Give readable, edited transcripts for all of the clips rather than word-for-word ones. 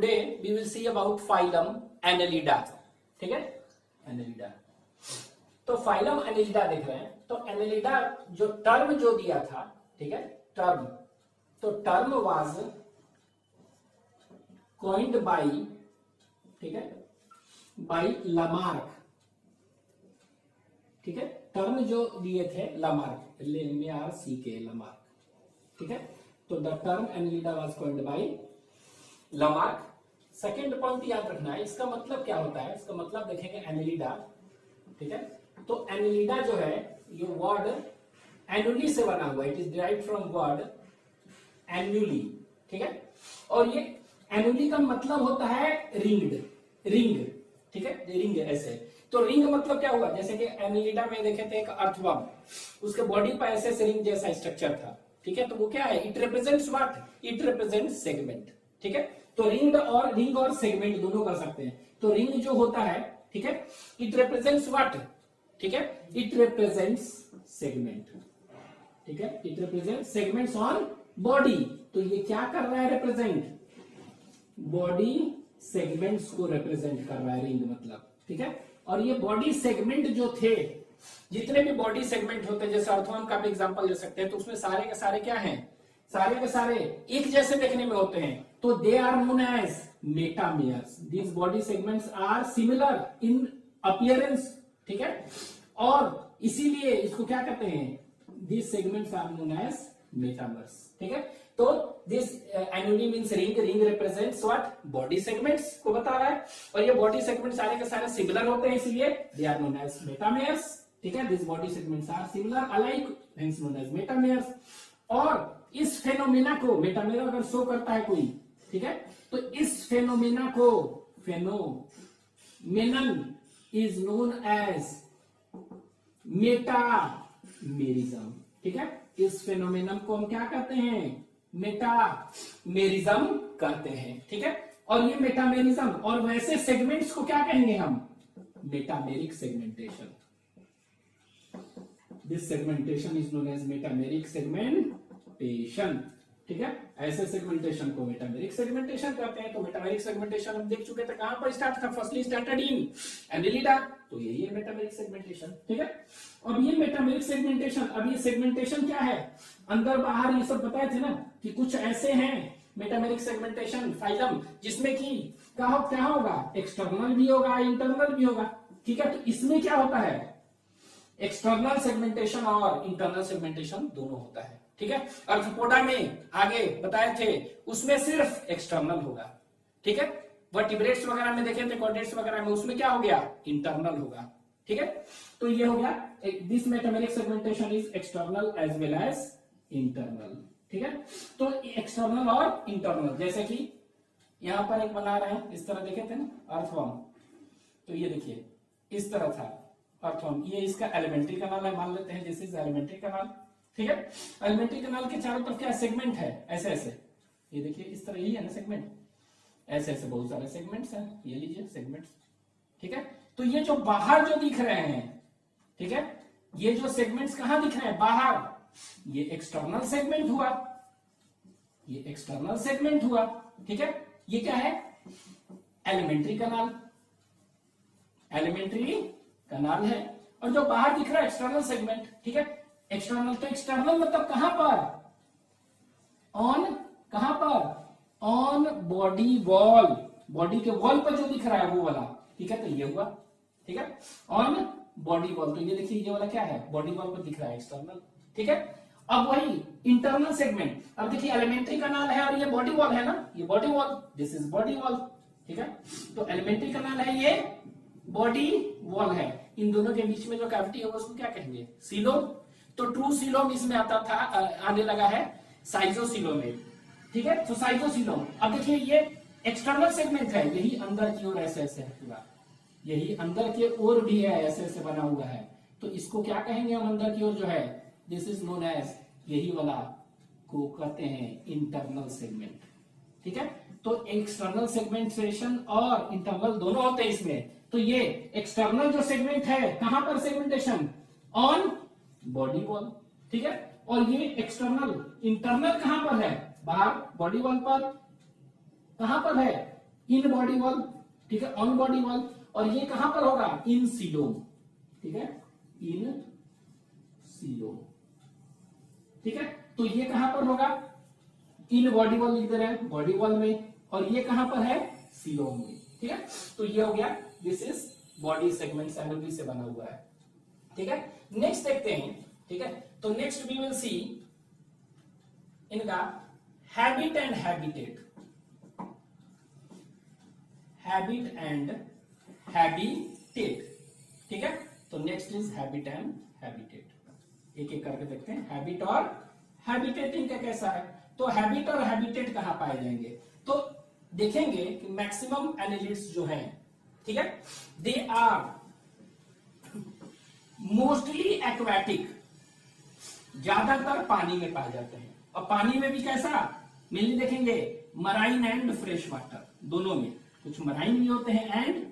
today we will see about phylum Annelida. ठीक है, Annelida. तो phylum Annelida देख रहे हैं. तो Annelida जो टर्म जो दिया था, ठीक है, टर्म, तो टर्म वाज coined by, ठीक है, by Lamarck. ठीक है, टर्म जो दिए थे Lamarck, LAMARCK, Lamarck. ठीक है, तो the term Annelida was coined by Lamarck. Second point याद रखना है, इसका मतलब क्या होता है. इसका मतलब देखेंगे Annelida. ठीक है, तो Annelida जो है ये वर्ड एनुअली से बना हुआ है. It is derived from word annually. ठीक है, और ये एनुअली का मतलब होता है रिंग्ड, रिंग. ठीक है, रिंग ऐसे. तो रिंग मतलब क्या हुआ, जैसे कि Annelida में देखे थे एक अर्थवर्म, उसके बॉडी पर ऐसे रिंग जैसा स्ट्रक्चर था. ठीक है, तो वो क्या है, it represents what, it represents segment. ठीक है, तो रिंग और सेगमेंट दोनों कर सकते हैं. तो रिंग जो होता है, ठीक है, इट रिप्रेजेंट्स व्हाट, ठीक है, इट रिप्रेजेंट्स सेगमेंट. ठीक है, it represents segments on body. तो ये क्या कर रहा है, रिप्रेजेंट बॉडी सेगमेंट्स को रिप्रेजेंट कर रहा है रिंग मतलब. ठीक है, और ये बॉडी सेगमेंट जो थे, जितने भी बॉडी सेगमेंट होते हैं, जैसे अर्थवर्म का भी एग्जांपल ले सकते हैं, तो उसमें सारे के सारे क्या हैं, सारे के सारे एक जैसे देखने में होते हैं. तो they are known as metameres. These body segments are similar in appearance. ठीक है, और इसीलिए इसको क्या कहते हैं, these segments are known as metameres. ठीक है, तो this annuli means ring. Ring represents what, body segments को बता रहा है, और ये बॉडी सेगमेंट सारे के सारे सिमिलर होते हैं, इसलिए they are known as metameres. ठीक है, this body segments are similar alike, hence known as metameres. और इस फेनोमेना को, मेटामेरा अगर शो करता है कोई, ठीक है, तो इस फेनोमेना को, phenomenon is known as metamerism. ठीक है, इस फेनोमेनन को हम क्या कहते हैं, मेटामेरिज्म कहते हैं. ठीक है, और ये मेटामेरिज्म, और वैसे सेगमेंट्स को क्या कहेंगे हम, metameric segmentation. This segmentation is known as metameric segmentation. ठीक है, ऐसे सेगमेंटेशन को मेटामेरिक सेगमेंटेशन कहते हैं. तो मेटामेरिक सेगमेंटेशन हम देख चुके थे, कहां पर स्टार्ट था, फर्स्टली स्टार्टेड इन Annelida. तो यही है मेटामेरिक सेगमेंटेशन. ठीक है, अब ये मेटामेरिक सेगमेंटेशन, अब ये सेगमेंटेशन क्या है, अंदर बाहर ये सब बताए थे ना, कि कुछ ऐसे हैं मेटामेरिक सेगमेंटेशन फाइलम, जिसमें कि क्या होगा, एक्सटर्नल भी होगा, इंटरनल भी होगा. ठीक है, तो इसमें क्या होता है, एक्सटर्नल सेगमेंटेशन और इंटरनल सेगमेंटेशन दोनों होता है. ठीक है, आर्थ्रोपोडा में आगे बताए थे, उसमें सिर्फ एक्सटर्नल होगा. ठीक है, वर्टिब्रेट्स वगैरह में देखे थे, कॉर्डेट्स वगैरह में, उसमें क्या हो गया, इंटरनल होगा. ठीक है, तो ये हो गया, this metameric segmentation is external as well as internal. ठीक है, तो एक्सटर्नल और इंटरनल, जैसे कि यहां पर एक बना रहे हैं, इस तरह देखे थे ना अर्थवर्म, तो ये देखिए इस तरह था अर्थवर्म. ये इसका एलिमेंट्री कनाल है, मान लेते हैं दिस इज एलिमेंट्री कनाल. ठीक है, एलिमेंट्री कनाल के चारों तरफ क्या सेगमेंट है, ऐसे ऐसे, ये देखिए इस तरह, यही है ना सेगमेंट, ऐसे ऐसे बहुत सारे सेगमेंट्स हैं, ये लीजिए सेगमेंट्स. ठीक है, तो ये जो बाहर जो दिख रहे हैं, ठीक है, ये जो सेगमेंट्स कहां दिख रहे हैं, बाहर, ये एक्सटर्नल सेगमेंट हुआ, ये एक्सटर्नल सेगमेंट हुआ. ठीक है, ये क्या है, एलिमेंट्री कनाल, एलिमेंट्री कनाल है, और जो बाहर दिख रहा है एक्सटर्नल सेगमेंट. ठीक है, एक्सटर्नल, तो एक्सटर्नल मतलब कहां पर, ऑन, कहां पर, ऑन बॉडी वॉल, बॉडी के वॉल पर जो दिख रहा है वो वाला. ठीक है, तो ये हुआ. ठीक है, ऑन बॉडी वॉल, तो ये देखिए ये वाला क्या है, बॉडी वॉल पर दिख रहा है, एक्सटर्नल. ठीक है, अब वही इंटरनल सेगमेंट, अब देखिए एलिमेंट्री कनाल है और ये बॉडी वॉल है ना, ये body wall, this is body wall. ठीक है, तो एलिमेंट्री कनाल है, ये बॉडी वॉल है. इन दोनों के बीच में जो कैविटी होगा उसको क्या कहेंगे, सीलोम. तो ट्रू सीलोम इसमें आता था, आने लगा है साइजोसीलोम में. ठीक है, तो साइजोसीलोम. अब देखिए ये एक्सटर्नल सेगमेंट है, यही अंदर की ओर ऐसे ऐसे है पूरा, यही अंदर की ओर भी है, ऐसे ऐसे बना हुआ है. तो इसको क्या कहेंगे हम, अंदर की ओर जो है, दिस इज नोन एज, यही वाला को कहते हैं इंटरनल सेगमेंट. ठीक है, तो एक्सटर्नल सेगमेंटेशन और इंटरनल दोनों होते हैं इसमें. तो ये एक्सटर्नल जो सेगमेंट है, कहां पर सेगमेंटेशन, ऑन बॉडी वॉल. ठीक है, और ये एक्सटर्नल, इंटरनल कहां पर है, बाहर बॉडी वॉल पर. कहां पर है, इन बॉडी वॉल, ठीक है, ऑन बॉडी वॉल। और ये कहां पर होगा? इन सीलोम, ठीक है, इन सीलोम, ठीक है। तो ये कहां पर होगा? इन बॉडी वॉल लिख दे रहे हैं, बॉडी वॉल में, और ये कहां पर है? सीलोम में, ठीक है। तो ये हो गया, this is body segment energy से बना हुआ है, ठीक है। नेक्स्ट देखते हैं, ठीक है। तो नेक्स्ट वी विल सी इनका habit and habitat, habit and habitat, ठीक है। तो next is habit and habitat, एक एक करके देखते हैं। हैबिट और हैबिटेट इनका कैसा है? तो हैबिट और हैबिटेट कहां पाए जाएंगे? तो देखेंगे कि मैक्सिमम एनालिट्स जो हैं, ठीक है, दे आर मोस्टली एक्वेटिक, ज्यादातर पानी में पाए जाते हैं। और पानी में भी कैसा? मेनली देखेंगे मराइन एंड फ्रेश वाटर, दोनों में। कुछ मराइन भी होते हैं एंड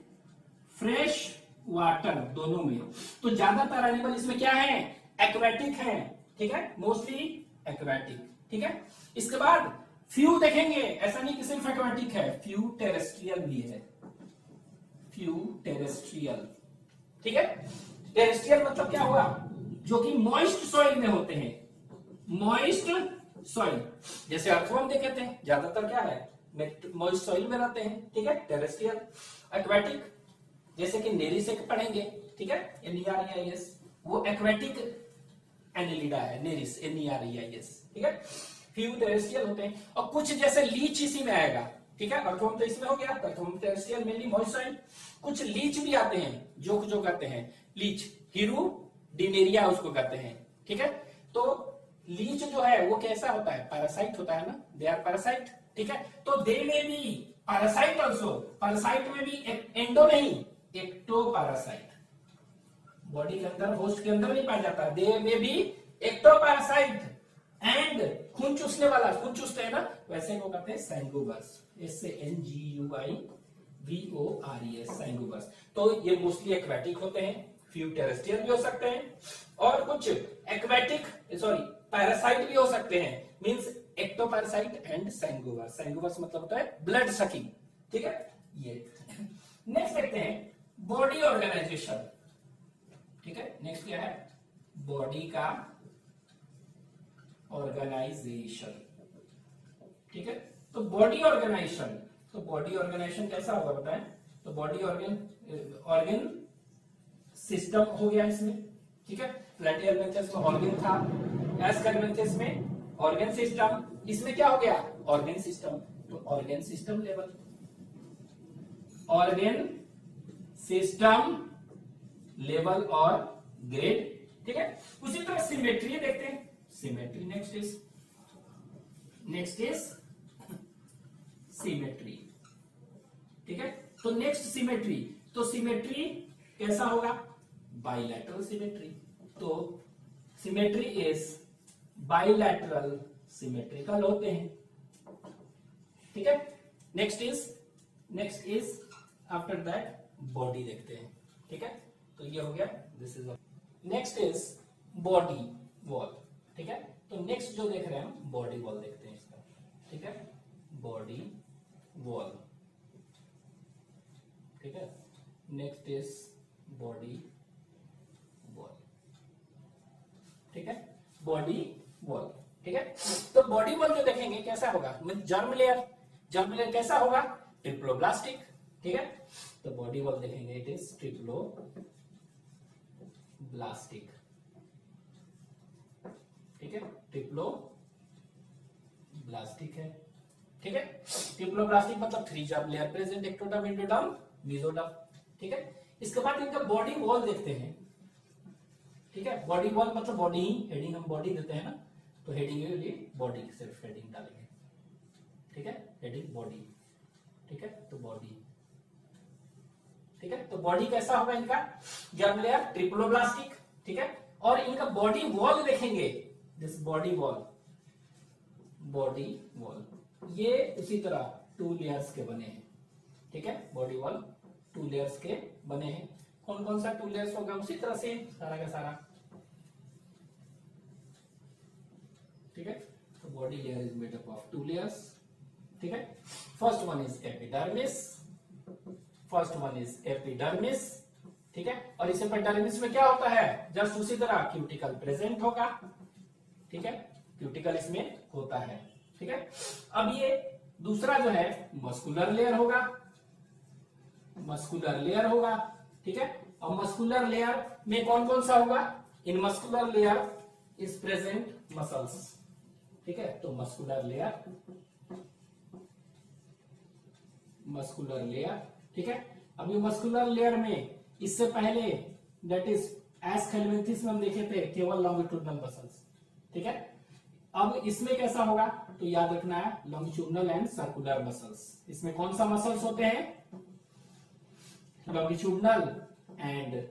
फ्रेश वाटर, दोनों में। तो ज्यादातर एनिमल इसमें क्या है? एक्वेटिक है, ठीक है, मोस्टली एक्वेटिक, ठीक है। इसके बाद फ्यू देखेंगे, ऐसा नहीं कि सिर्फ एक्वेटिक है, फ्यू टेरेस्ट्रियल भी है, फ्यू टेरेस्ट्रियल, ठीक है। टेरेस्ट्रियल मतलब क्या हुआ? जो कि मॉइस्ट सॉइल में होते हैं, मॉइस्ट सॉइल, जैसे अर्थवर्म देखे थे, ज्यादातर क्या है? मॉइस्ट सॉइल में रहते हैं, ठीक है, टेरेस्ट्रियल। एक्वेटिक जैसे कि नेरिस पढ़ेंगे, ठीक है, NERIS, वो एक्वेटिक एनिलिडा है, नेरिस, NERIS, ठीक है। फ्यू टेरेस्ट्रियल होते हैं, और कुछ जैसे लीच इसी में आएगा, ठीक है। अर्थवर्म तो इसमें हो गया, earthworm terrestrial mainly moist soil. कुछ लीच भी आते हैं, जो करते हैं लीच, हीरू डिनेरिया उसको कहते हैं, ठीक है। तो लीच जो है वो कैसा होता है? पैरासाइट होता है ना, दे आर पैरासाइट, ठीक है। तो दे में भी पैरासाइट ऑल्सो, पैरासाइट में भी एंडो नहीं, एक्टो पैरासाइट, बॉडी के अंदर, होस्ट के अंदर नहीं पाया जाता, दे में भी एक्टो पैरासाइट। एंड खून चूसने वाला, खून चूसते हैं ना, वैसे को कहते हैं सैंगोवर्स, SANGUIVORES, सैंगोवर्स। तो ये मोस्टली एक्वेटिक होते हैं, फ्यू टेरेस्ट्रियल भी हो सकते हैं, और कुछ एक्वेटिक पैरासाइट भी हो सकते हैं, मींस एक्टोपैरासाइट एंड सैंगोवर्स। सैंगोवर्स मतलब होता है ब्लड सकिंग, ठीक है। ये नेक्स्ट देखते हैं बॉडी ऑर्गेनाइजेशन, ठीक है। नेक्स्ट क्या है? बॉडी का ऑर्गेनाइजेशन, ठीक है। तो बॉडी ऑर्गेनाइजेशन, तो बॉडी ऑर्गेनाइजेशन कैसा होगा बताएं? तो बॉडी ऑर्गन सिस्टम हो गया इसमें, ठीक है। प्लेटिहेल्मिन्थस में ऑर्गन था, एस्कर्मिन्थस में ऑर्गन सिस्टम, इसमें क्या हो गया? Organ system. तो organ system level, organ system level और ग्रेड, ठीक है। उसी तरह सिमेट्री देखते हैं, सिमेट्री नेक्स्ट इज सिमेट्री, ठीक है। तो नेक्स्ट सिमेट्री, तो सिमेट्री कैसा होगा? Bilateral symmetry. तो सिमेट्री इज बाइलैटरल सिमेट्रिकल होते हैं, ठीक है। Next is after that body देखते हैं, ठीक है। तो ये हो गया, this is next is body wall, ठीक है। तो नेक्स्ट जो देख रहे हैं हम बॉडी वॉल देखते हैं इसका, ठीक है, बॉडी वॉल, ठीक है। नेक्स्ट इज बॉडी वॉल, ठीक है, बॉडी वॉल, ठीक है। तो बॉडी वॉल जो देखेंगे कैसा होगा? जर्म लेयर, जर्म लेयर कैसा होगा? ट्रिप्लोब्लास्टिक, ठीक है। तो बॉडी वॉल देखेंगे, इट इज ट्रिप्लोब्लास्टिक, ठीक है, ट्रिप्लोब्लास्टिक है, ठीक है। ट्रिप्लोब्लास्टिक मतलब 3 germ layer present, ectoderm, endoderm, mesoderm, ठीक है। इसके बाद इनका बॉडी वॉल देखते हैं, ठीक है। बॉडी वॉल मतलब बॉडी ही, हेडिंग हम बॉडी देते हैं ना, तो हेडिंग के लिए बॉडी सिर्फ हेडिंग डालेंगे, ठीक है, हेडिंग बॉडी, ठीक है। तो बॉडी, ठीक है। तो बॉडी कैसा होगा इनका? जर्म लेयर ट्रिप्लोब्लास्टिक, ठीक है। और इनका बॉडी वॉल देखेंगे, दिस बॉडी वॉल, ये उसी तरह 2 लेयर्स के बने हैं, ठीक है। बॉडी वॉल 2 लेयर्स के बने हैं। कौन कौन सा 2 लेयर्स होगा? उसी तरह से सारा का सारा, ठीक है। तो body layer is made up of 2 layers, ठीक है। First one is epidermis, first one is epidermis, ठीक है। और इस एपिडर्मिस में क्या होता है, जस्ट उसी तरह क्यूटिकल प्रेजेंट होगा, ठीक है, क्यूटिकल इसमें होता है, ठीक है। अब ये दूसरा जो है मस्कुलर लेयर होगा, मस्कुलर लेयर होगा, ठीक है। और मस्कुलर लेयर में कौन कौन सा होगा, in muscular layer is present muscles, ठीक है। तो मस्कुलर लेयर, मस्कुलर लेयर, ठीक है। अब ये मस्कुलर लेयर में इससे पहले दैट इज एस्केलेंथिस में हम देखे थे केवल लॉन्गिट्यूडनल मसल्स, ठीक है। अब इसमें कैसा होगा, तो याद रखना है लॉन्गिट्यूडनल एंड सर्कुलर मसल्स। इसमें कौन सा मसल्स होते हैं, लॉन्गिट्यूडनल एंड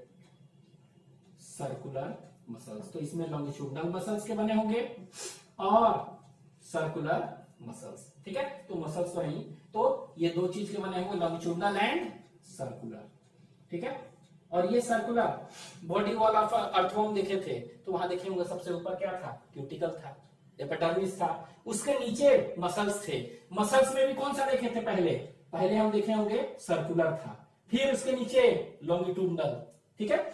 सर्कुलर मसल्स। तो इसमें लॉन्गिट्यूडनल मसल्स के बने होंगे और सर्कुलर मसल्स, ठीक है। तो मसल्स तो नहीं, तो ये दो चीज के बने होंगे, लॉन्गिट्यूडनल एंड सर्कुलर, ठीक है। और ये circular body wall of earthworm देखे थे, तो वहां देखे होंगे सबसे ऊपर क्या था, क्यूटिकल था, एपिडर्मिस था, उसके नीचे मसल्स थे। मसल्स में भी कौन सा देखे थे, पहले हम देखे होंगे सर्कुलर था, फिर उसके नीचे लॉन्गिट्यूडनल, ठीक है।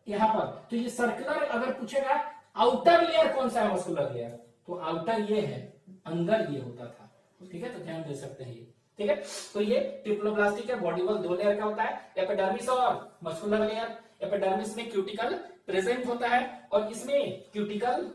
यहां पर तो ये सर्कुलर अगर पूछेगा आउटर लेयर कौन सा है मस्कुलर लेयर, तो आउटर ये है, अंदर ये होता था, ठीक है। तो ध्यान दे सकते हैं ये, ठीक है। तो ये ट्रिप्लोब्लास्टिक है, बॉडी वॉल दो लेयर का होता है, एपिडर्मिस और मस्कुलर लेयर। एपिडर्मिस में क्यूटिकल प्रेजेंट होता है और इसमें क्यूटिकल,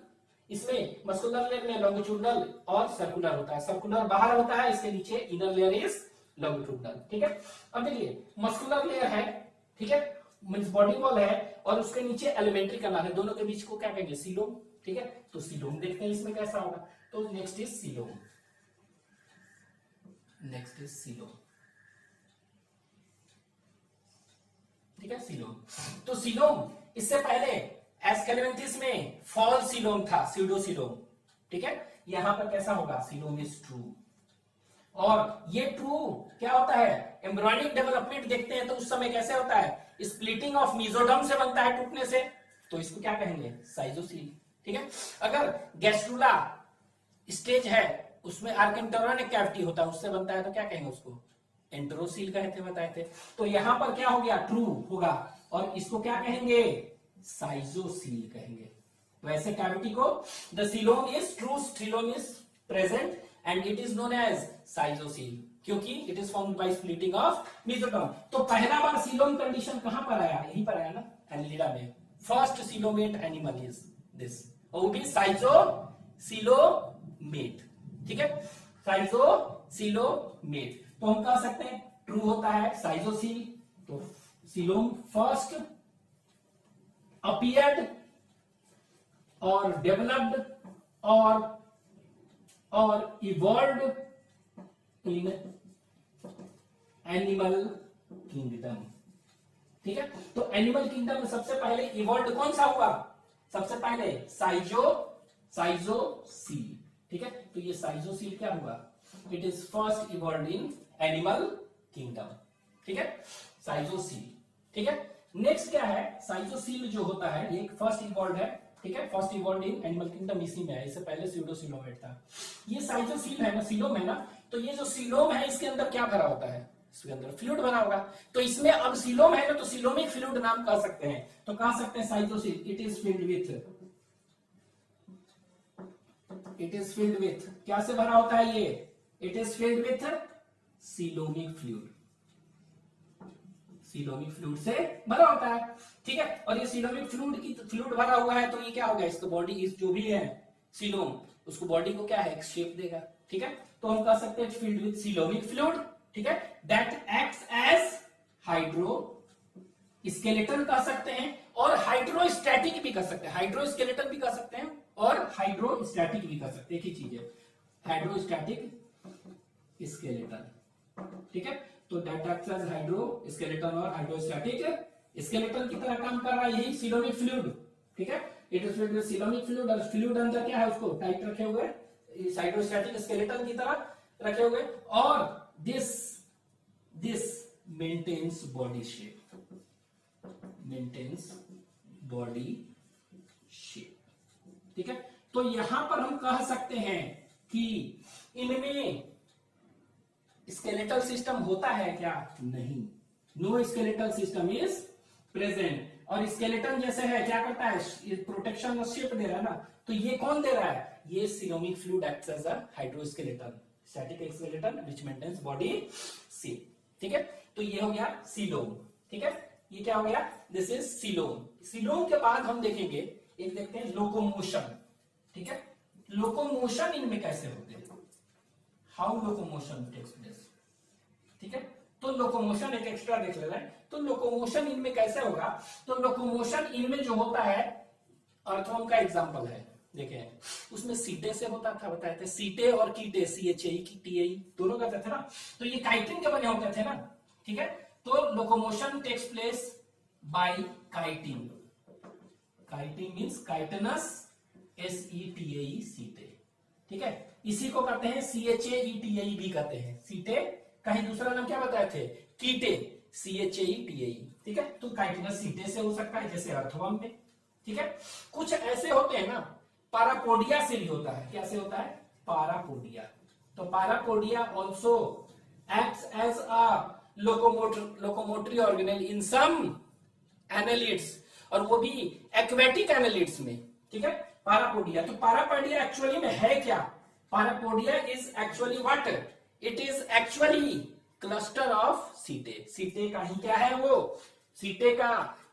इसमें मस्कुलर लेयर में लॉन्गिट्यूडनल और सर्कुलर होता है। सर्कुलर बाहर होता है, इसके नीचे इनर लेयर इज लॉन्गिट्यूडनल, ठीक है। अब देखिए मस्कुलर लेयर है, ठीक है, मींस बॉडी वॉल है और उसके नीचे एलिमेंट्री कनाल है, दोनों के बीच को क्या कहेंगे, सीलोम, ठीक है। तो सीलोम देखते हैं इसमें कैसा होगा, तो next is coelom, next is coelom, ठीक है, सीलोम। तो सीलोम इससे पहले एस्केलेंथिस में फॉल सीलोम था, स्यूडोसीलोम, ठीक है। यहां पर कैसा होगा, सीलोम इज ट्रू। और ये ट्रू क्या होता है, एम्ब्रियोनिक डेवलपमेंट देखते हैं तो उस समय कैसे होता है, स्प्लिटिंग ऑफ मेसोडर्म से बनता है टूटने से, तो इसको क्या कहेंगे, साइजोसील, ठीक है। अगर गैस्ट्रुला स्टेज है, उसमें आर्केंटोरॉनिक कैविटी होता है, उससे बनता है, तो क्या कहेंगे उसको, एंटेरोसील कहते बताए थे। तो यहां पर क्या हो गया, ट्रू होगा, और इसको क्या कहेंगे, साइजोसील कहेंगे। तो ऐसे कैविटी को the coelom is true, coelom is present and it is known as साइजोसील, क्योंकि it is formed by splitting of mesoderm. तो पहला बार सीलोम कंडीशन कहां पर आया, यहीं पर आया ना, एनिलिडा में। First coelomate animal is this, और वो भी साइजोसीलोमेट, ठीक है, साइजोसीलोमेट। तो हम कह सकते हैं ट्रू होता है साइजोसील। तो सीलोम फर्स्ट अपीयर्ड और डेवलप्ड और इवॉल्व्ड इन एनिमल किंगडम, ठीक है। तो एनिमल किंगडम में सबसे पहले इवॉल्व्ड कौन सा हुआ, सबसे पहले साइजोसील, ठीक है। तो ये साइजोसील क्या हुआ, it is first evolved in animal kingdom, ठीक है, साइजोसील, ठीक है। नेक्स्ट क्या है, साइजोसील जो होता है ये फर्स्ट इवॉल्व्ड है, ठीक है, first evolved in animal kingdom इसी में है, इससे पहले स्यूडोसीलोमेट था। ये साइजोसील है ना, सीलोम है ना, तो ये जो सीलोम है इसके अंदर क्या भरा होता है, इसके अंदर फ्लूइड भरा होगा। तो इसमें अब सीलोम है ना, तो सीलोमिक फ्लूइड नाम कह सकते हैं, तो कह सकते हैं साइजोसील, इट इज फिल्ड विथ क्या से भरा होता है ये, it is filled with coelomic fluid, coelomic fluid से भरा होता है, ठीक है। और ये सीलोमिक फ्लूइड भरा हुआ है, तो ये क्या हो गया, इसको बॉडी इस जो भी है सीलोम, उसको बॉडी को क्या है, एक शेप देगा, ठीक है। तो हम कह सकते हैं फिल्ड विथ सीलोमिक फ्लूइड, ठीक है, that acts as hydroskeleton कह सकते हैं, और हाइड्रोस्टैटिक भी कह सकते हैं, हाइड्रोस्केलेटन भी कह सकते हैं और हाइड्रोस्टैटिक भी कह सकते हैं, एक ही चीज है, हाइड्रोस्टैटिक स्केलेटन, ठीक है। तो दैट एक्ट्स एज हाइड्रोस्केलेटन और हाइड्रोस्टैटिक स्केलेटन की तरह काम कर रहा है यही सीलोमिक फ्लूइड, ठीक है। It is filled with coelomic fluid, और फ्लूइड अंदर क्या है, उसको टाइट रखे हुए, हाइड्रोस्टैटिक स्केलेटन की तरह रखे हुए, और this maintains body shape, maintains body shape, ठीक है। तो यहां पर हम कह सकते हैं कि इनमें स्केलेटल सिस्टम होता है क्या? नहीं, no skeletal system is present. और स्केलेटन जैसे है क्या करता है, प्रोटेक्शन और शेप दे रहा है ना, तो ये कौन दे रहा है? ये coelomic fluid acts as a hydroskeleton, static skeleton which maintains body shape. ठीक है, तो ये हो गया सीलोम। ठीक है, ये क्या हो गया? This is coelom. सीलोम के बाद हम देखेंगे, एक देखते हैं लोकोमोशन। ठीक है, लोकोमोशन इनमें कैसे होते हैं, हाउ लोकोमोशन टेक्स प्लेस। ठीक है, तो लोकोमोशन एक एक्स्ट्रा देख ले रहे हैं। तो लोकोमोशन इनमें कैसे होगा? तो लोकोमोशन इनमें जो होता है, अर्थवर्म का एग्जांपल है, देखें उसमें सीटे से होता था, बताए थे सीटे और कीटे, CHAE की TAE दोनों करते थे ना, तो ये काइटिन के बने होते थे ना। ठीक है, तो locomotion takes place by chitin. Chitin means chitinous, SETAE setae. ठीक है, इसी को कहते हैं CHAETAE भी कहते हैं, सीटे का ही दूसरा नाम क्या बताए थे? कीटे, CHAETAE। ठीक है, तो काइटिनस सीटे से हो सकता है, जैसे अर्थवर्म में। ठीक है, कुछ ऐसे होते हैं ना, पारापोडिया से भी होता है। क्या से होता है? पारापोडिया। तो parapodia also acts as a locomotory organelle in some annelids, और वो भी एक्वेटिक एनालिड्स में। ठीक है, पारापोडिया। तो पारापोडिया एक्चुअली में है क्या? Parapodia is actually what? It is actually cluster of सीटे। सीटे का ही क्या है वो? सीटे का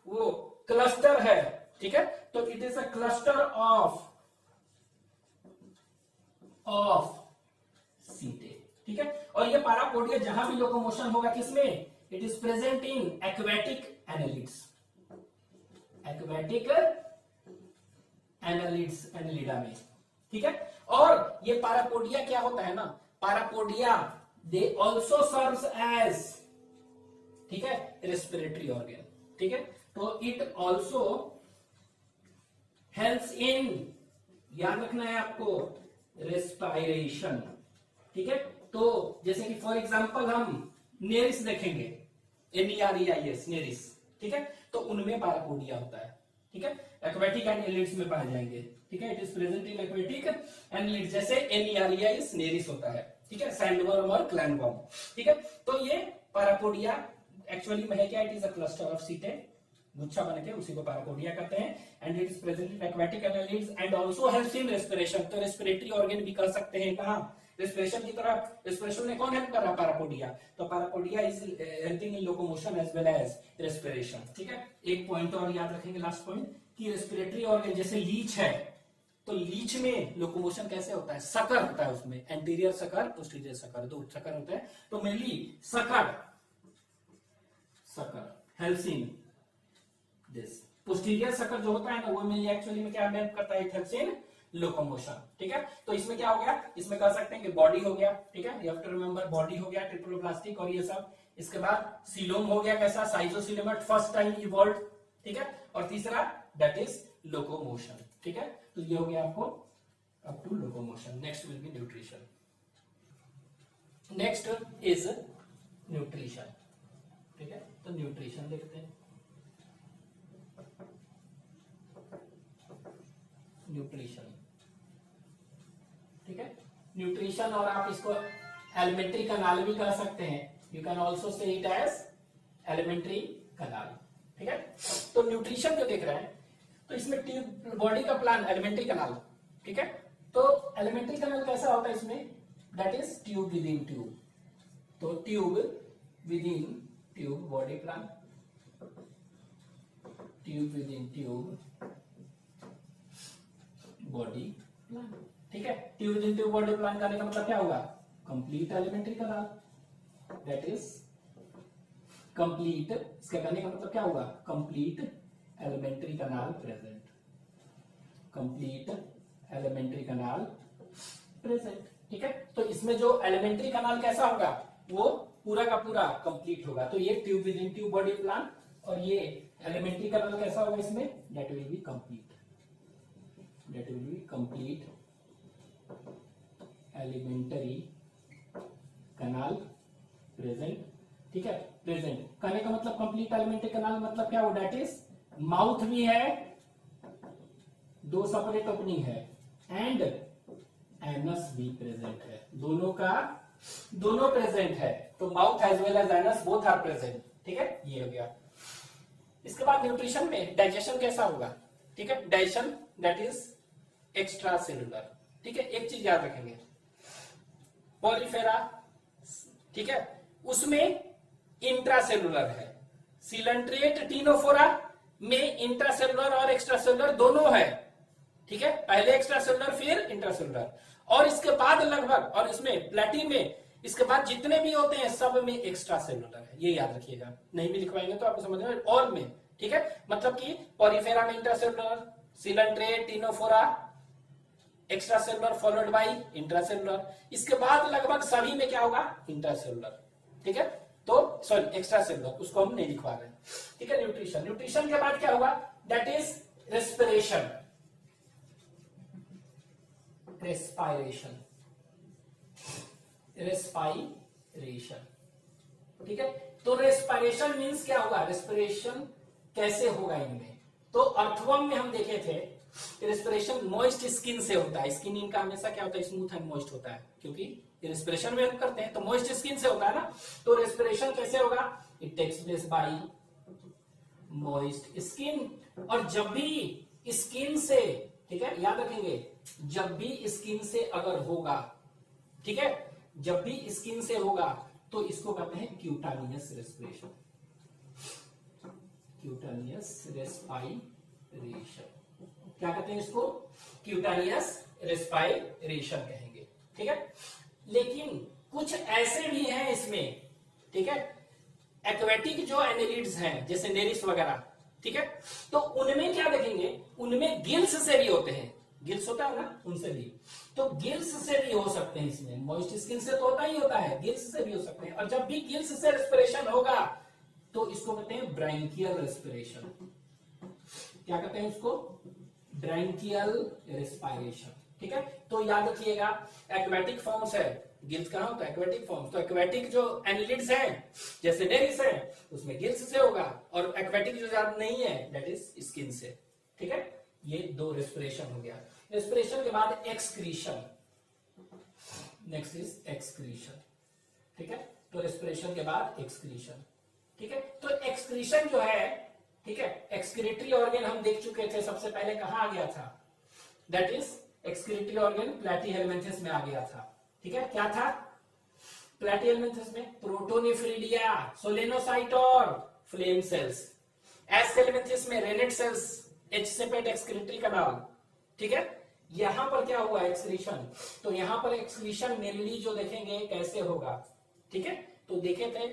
वो क्लस्टर है। ठीक है, तो it is a cluster of सीटे। ठीक है, और ये पारापोडिया जहां भी लोकोमोशन होगा किसमें? It is present in aquatic annelids, aquatic annelids, Annelida में। ठीक है, और ये पारापोडिया क्या होता है ना, parapodia they also serves as, ठीक है, रेस्पिरेटरी ऑर्गन। ठीक है, तो इट ऑल्सो हेल्प्स इन, याद रखना है आपको, रेस्पायरेशन। ठीक है, तो जैसे कि फॉर एग्जांपल हम नेरिस देखेंगे, NEREIS नेरिस। ठीक है, तो उनमें पारापोडिया होता है। ठीक है, एक्वेटिक एनालिड्स में पाए जाएंगे। ठीक है, it is present in aquatic annelids, जैसे NEREIS नेरिस होता है। ठीक है, सैंडवर्म और क्लैनवर्म। ठीक है, तो ये पारापोडिया एक्चुअली में है क्या? It is a cluster of सीटे, गुच्छा बन के, उसी को पारापोडिया कहते हैं। And it is present in aquatic annelids and also helps in respiration. तो रेस्पिरेटरी ऑर्गन भी कर सकते हैं कहां? रेस्पिरेशन की तरफ। रेस्पिरेशन में कौन हेल्प कर रहा है? पारापोडिया। तो parapodia is helping in locomotion as well as respiration. ठीक है, एक पॉइंट और याद रखेंगे, लास्ट पॉइंट, कि रेस्पिरेटरी ऑर्गन जैसे लीच है, तो लीच में लोकोमोशन कैसे होता है? सकर होता है उसमें, एंटीरियर सकर, पोस्टीरियर सकर, दो सकर होते हैं। तो mainly sucker helps in this. Posterior sucker जो होता है ना, वो मेनली एक्चुअली में क्या हेल्प करता है? It helps in locomotion. ठीक है, तो इसमें क्या हो गया? इसमें कह सकते हैं कि बॉडी हो गया। ठीक है, you have to remember, body हो गया, ट्रिप्लोप्लास्टिक और ये सब। इसके बाद सीलोम हो गया, कैसा? साइजोसिलेमट, फर्स्ट टाइम इवॉल्व। ठीक है, और तीसरा दैट इज लोकोमोशन। ठीक है, तो ये हो गया आपको up to locomotion. Next will be nutrition. Next is nutrition. ठीक है, तो न्यूट्रिशन देखते हैं। न्यूट्रिशन, ठीक है, न्यूट्रिशन, और आप इसको एलिमेंट्री कनाल भी कह सकते हैं। You can also say it as alimentary canal. ठीक है, तो न्यूट्रिशन जो देख रहे हैं, तो इसमें ट्यूब, बॉडी का प्लान, एलिमेंट्री कनाल। ठीक है, तो एलिमेंट्री कनाल कैसा होता है इसमें? That is tube within tube. तो tube within tube body plan, tube within tube body plan. ठीक है, tube within tube body plan करने का मतलब क्या होगा? Complete alimentary canal, that is complete. इसका करने का मतलब क्या होगा? Complete alimentary canal present, complete alimentary canal present. ठीक है, तो इसमें जो एलिमेंट्री कनाल कैसा होगा? वो पूरा का पूरा कंप्लीट होगा। तो ये tube within tube body plan, और ये एलिमेंट्री कनाल कैसा होगा इसमें? That will be complete, that will be complete alimentary canal present. ठीक है, प्रेजेंट करने का मतलब कंप्लीट एलिमेंट्री कनाल मतलब क्या हो? दैट इज माउथ भी है, दो सेपरेट ओपनिंग है, एंड एनस भी प्रेजेंट है, दोनों का दोनों प्रेजेंट है, तो mouth as well as anus both are present. ठीक है, ये हो गया। इसके बाद न्यूट्रिशन में डाइजेशन कैसा होगा? ठीक है, digestion that is extra cellular. ठीक है, एक चीज याद रखेंगे, पॉलीफेरा, ठीक है, उसमें इंट्रासेलुलर है। सिलेंट्रेट टिनोफोरा में इंट्रासेलुलर और एक्स्ट्रासेलुलर दोनों है। ठीक है, पहले एक्स्ट्रासेलुलर फिर इंट्रासेलुलर, और इसके बाद लगभग, और इसमें प्लेटी में इसके बाद जितने भी होते हैं सब में एक्स्ट्रा सेलुलर है, ये याद रखिएगा। नहीं भी लिखवाएंगे तो आपको समझ में, और में। ठीक है, मतलब कि पॉलीफेरा में intracellular, coelenterate Ctenophora extra cellular followed by intracellular, इसके बाद लगभग सभी में क्या होगा? इंट्रासेलुलर। ठीक है, तो सॉरी एक्स्ट्रा सेलुलर, उसको हम नहीं लिखवा रहे। ठीक है, न्यूट्रिशन, न्यूट्रिशन के बाद क्या होगा? That is respiration, respiration, respiration. ठीक है, तो रेस्पिरेशन मींस क्या होगा? रेस्पिरेशन कैसे होगा इनमें? तो अर्थवर्म में हम देखे थे रेस्पिरेशन मॉइस्ट स्किन से होता है। स्किन इनका हमेशा क्या होता है? स्मूथ एंड मॉइस्ट होता है, क्योंकि रेस्पिरेशन में हम करते हैं तो मॉइस्ट स्किन से होता है ना। तो रेस्पिरेशन कैसे होगा? It takes place by moist skin. और जब भी स्किन से, ठीक है, याद रखेंगे, जब भी स्किन से अगर होगा, ठीक है, जब भी स्किन से होगा तो इसको कहते हैं क्यूटानियस रेस्पिरेशन, क्यूटानियस रेस्पायरेशन। क्या कहते हैं इसको? क्यूटानियस रेस्पायरेशन कहेंगे। ठीक है, लेकिन कुछ ऐसे भी हैं इसमें, ठीक है, एक्वेटिक जो एनेलिड्स हैं जैसे नेरिस वगैरह, ठीक है, तो उनमें क्या देखेंगे? उनमें गिल्स से भी होते हैं, गिल्स होता है ना, उनसे भी, तो गिल्स से भी हो सकते हैं इसमें। मॉइस्ट स्किन से तो होता ही होता है, गिल्स से भी हो सकते हैं। और जब भी गिल्स से रेस्पिरेशन होगा तो इसको कहते हैं ब्रांकियल रेस्पिरेशन। क्या कहते हैं इसको? Branchial respiration. ठीक है, तो याद रखिएगा एक्वेटिक फॉर्म्स है, गिल्स कहां होता है? Aquatic forms. तो एक्वेटिक जो एनिलिड्स हैं जैसे नेरिस है उसमें गिल्स से होगा, और एक्वेटिक जो ज्यादा नहीं है दैट इज स्किन से। ठीक है, ये दो रेस्पिरेशन हो गया। रेस्पिरेशन के बाद एक्सक्रीशन, नेक्स्ट इज एक्सक्रीशन। ठीक है, तो रेस्पिरेशन के बाद एक्सक्रीशन। ठीक है, तो एक्सक्रीशन जो है, ठीक है, एक्सक्रीटरी ऑर्गन हम देख चुके थे सबसे पहले कहां आ गया था? दैट इज एक्सक्रीटरी ऑर्गन प्लैटीहेलमिन्थस में आ गया था। ठीक है, क्या था प्लैटीहेलमिन्थस में? प्रोटोनेफ्रिडिया, सोलेनोसाइट और फ्लेम सेल्स। एस्केलेमिन्थस में renette cells, H shaped excretory canal. ठीक है, यहां पर क्या हुआ? एक्सक्रीशन। तो यहां पर एक्सक्रीशन मेनली जो देखेंगे कैसे होगा? ठीक है, तो देखे थे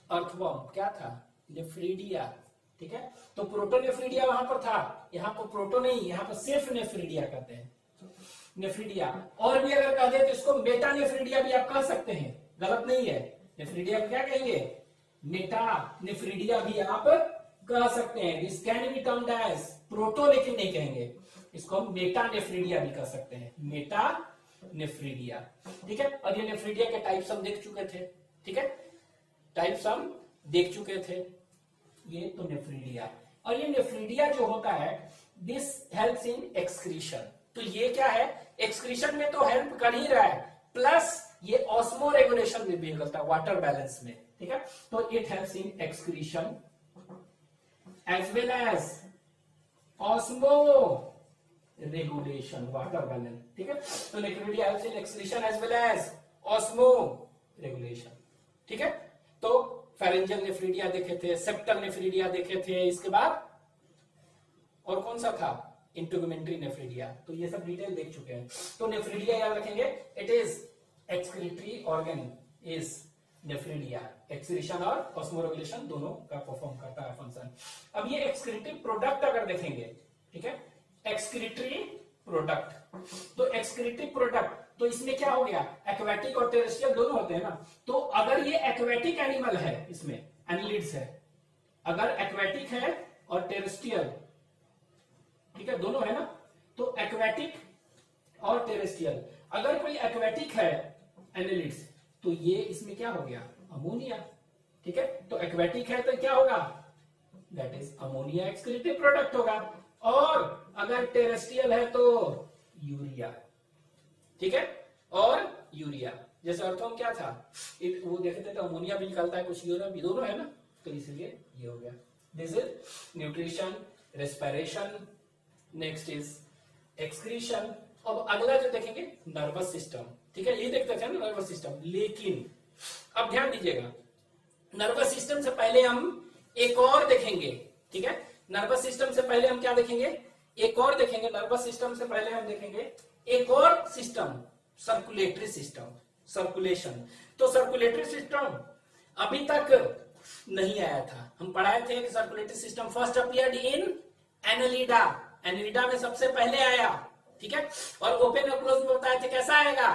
अर्थवर्म क्या था? नेफ्रीडिया। ठीक है, तो प्रोटोनेफ्रीडिया वहां पर था, यहां पर प्रोटो नहीं, यहां पर सिर्फ नेफ्रीडिया कहते हैं, नेफ्रीडिया। और भी अगर कह दे तो इसको मेटानेफ्रीडिया भी आप कह सकते हैं, गलत नहीं है। नेफ्रीडिया को क्या कहेंगे? मेटानेफ्रीडिया भी आप कह सकते हैं। This can be termed as proto, लेकिन नहीं कहेंगे इसको, हम मेटानेफ्रीडिया भी कह सकते हैं, मेटानेफ्रीडिया। ठीक है, और ये नेफ्रीडिया के टाइप्स हम देख चुके थे। ठीक है, टाइप्स हम देख चुके थे, ये तो नेफ्रीडिया। और ये नेफ्रीडिया जो होता है दिस हेल्प्स इन एक्सक्रीशन। तो ये क्या है? एक्सक्रीशन में तो हेल्प कर ही रहा है, प्लस ये ऑस्मो रेगुलेशन में भी करता है, वाटर बैलेंस में। ठीक है, तो it helps in excretion as well as osmoregulation, water balance. ठीक है, तो nephridia helps in excretion as well as osmoregulation. ठीक है, तो फेरेंजियल नेफ्रीडिया देखे थे, सेप्टल नेफ्रीडिया देखे थे, इसके बाद और कौन सा था? इंटुगमेंट्री नेफ्रीडिया। तो ये सब डिटेल देख चुके हैं। तो नेफ्रीडिया याद रखेंगे, it is excretory organ is nephridia, excretion और ऑस्मोरेगुलेशन दोनों का परफॉर्म करता है फंक्शन। अब ये एक्सक्रीटरी प्रोडक्ट अगर देखेंगे, ठीक है, एक्सक्रीटरी प्रोडक्ट, तो एक्सक्रीटरी प्रोडक्ट, तो इसमें क्या हो गया? एक्वेटिक और टेरेस्ट्रियल दोनों होते हैं ना। तो अगर ये एक्वेटिक एनिमल है, इसमें एनिलिड्स है, अगर एक्वेटिक है और टेरेस्ट्रियल, ठीक है, दोनों है ना, तो एक्वेटिक और टेरेस्ट्रियल, अगर कोई एक्वेटिक है एनिलिड्स, तो ये इसमें क्या हो गया? अमोनिया। ठीक है, तो एक्वेटिक है तो क्या होगा? That is ammonia, excretory product होगा। और अगर टेरेस्ट्रियल है तो यूरिया। ठीक है, और यूरिया, जैसे अर्थों में क्या था, वो देखे थे तो अमोनिया भी निकलता है, कुछ यूरोप भी, दोनों है ना, तो इसलिए ये हो गया। This is nutrition, respiration, next is excretion. अब अगला जो देखेंगे नर्वस सिस्टम, ठीक है, ये देखते थे ना नर्वस सिस्टम। लेकिन अब ध्यान दीजिएगा, नर्वस सिस्टम से पहले हम एक और देखेंगे, ठीक है। नर्वस सिस्टम से पहले हम क्या देखेंगे, एक और देखेंगे। नर्वस सिस्टम से पहले हम देखेंगे एक और सिस्टम, सर्कुलेटरी सिस्टम, सर्कुलेशन। तो सर्कुलेटरी सिस्टम अभी तक नहीं आया था। हम पढ़ाए थे कि circulatory system first appeared in Annelida, Annelida में सबसे पहले आया, ठीक है। और ओपन और क्लोज में बताए थे कैसा आएगा,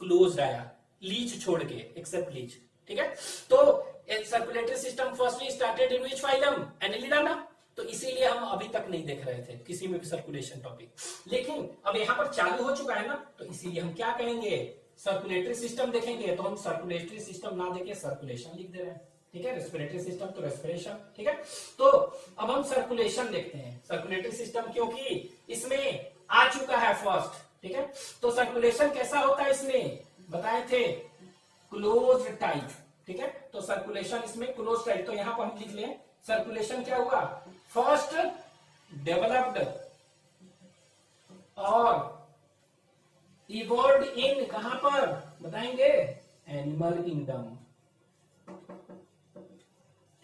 क्लोज आया, लीच छोड़ के, एक्सेप्ट लीच, ठीक है। तो circulatory system firstly started in which phylum, Annelida ना, तो इसीलिए हम अभी तक नहीं देख रहे थे किसी में भी सर्कुलेशन टॉपिक। लेकिन अब यहाँ पर चालू हो चुका है ना, तो इसीलिए हम क्या कहेंगे, सर्कुलेटरी सिस्टम देखेंगे तो हम सर्कुलेटरी सिस्टम ना देके सर्कुलेशन लिख दे रहे हैं, ठीक है। रेस्पिरेटरी सिस्टम तो रेस्पिरेशन, ठीक है। तो अब हम सर्कुलेशन देखते हैं, सर्कुलेटरी सिस्टम, क्योंकि इसमें आ चुका है फर्स्ट, ठीक है। तो सर्कुलेशन कैसा होता है, इसमें बताए थे क्लोज टाइप, ठीक है। तो सर्कुलेशन इसमें क्लोज टाइप, तो यहां पर हम लिख लें सर्कुलेशन क्या हुआ, फर्स्ट डेवलप्ड और इवॉल्व्ड इन, कहां पर बताएंगे, एनिमल किंगडम,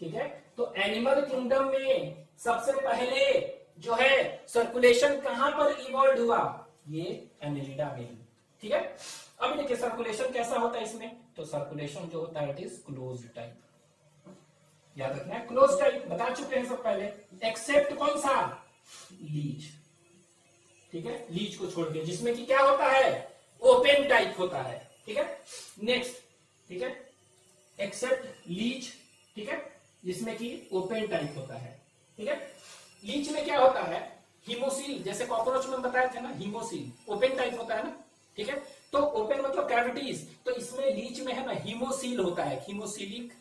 ठीक है। तो एनिमल किंगडम में सबसे पहले जो है सर्कुलेशन कहां पर इवॉल्व हुआ, ये एनालिडा में, ठीक है। अब देखिए सर्कुलेशन कैसा होता है इसमें, तो सर्कुलेशन जो होता है इट इज क्लोज टाइप, याद रखना है, क्लोज टाइप बता चुके हैं सब पहले, एक्सेप्ट कौन सा, लीच, ठीक है, लीच को छोड़ के, जिसमें कि क्या होता है, ओपन टाइप होता है, ठीक है। नेक्स्ट, ठीक है, एक्सेप्ट लीच, ठीक है, जिसमें कि ओपन टाइप होता है, ठीक है। लीच में क्या होता है, हीमोसील, जैसे कॉकरोच में बताए थे ना, हीमोसील ओपन टाइप होता है ना, ठीक है। तो ओपन मतलब कैविटीज, तो इसमें लीच में है ना हीमोसील होता है, हीमोसीलिक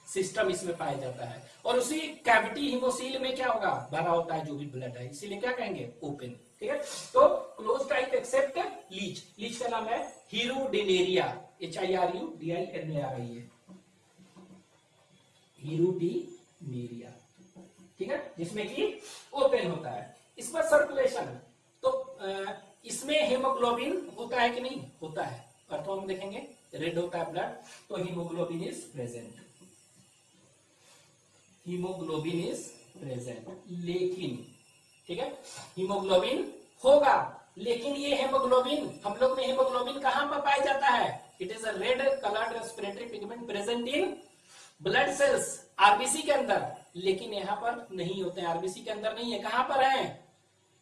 सिस्टम इसमें पाया जाता है, और उसी कैविटी हीमोसील में क्या होगा, भरा होता है जो भी ब्लड है, इसीलिए क्या कहेंगे, ओपन, ठीक है। तो close type except leech, leech का नाम है हीरोडिनेरिया, HIRUDINARIA, हीरोडिनेरिया, ठीक है, जिसमें कि ओपन होता है। इस पर सर्कुलेशन, तो इसमें हेमोग्लोबिन होता है कि नहीं, होता है, अर्थों में देखेंगे रेड होता है ब्लड, तो haemoglobin is present, haemoglobin is present, लेकिन, ठीक है, हीमोग्लोबिन होगा, लेकिन ये हेमोग्लोबिन, हम लोग में हेमोग्लोबिन कहां पर पाया जाता है, it is a red coloured respiratory pigment present in blood cells, RBC के अंदर, लेकिन यहां पर नहीं होते हैं, आरबीसी के अंदर नहीं है, कहां पर है,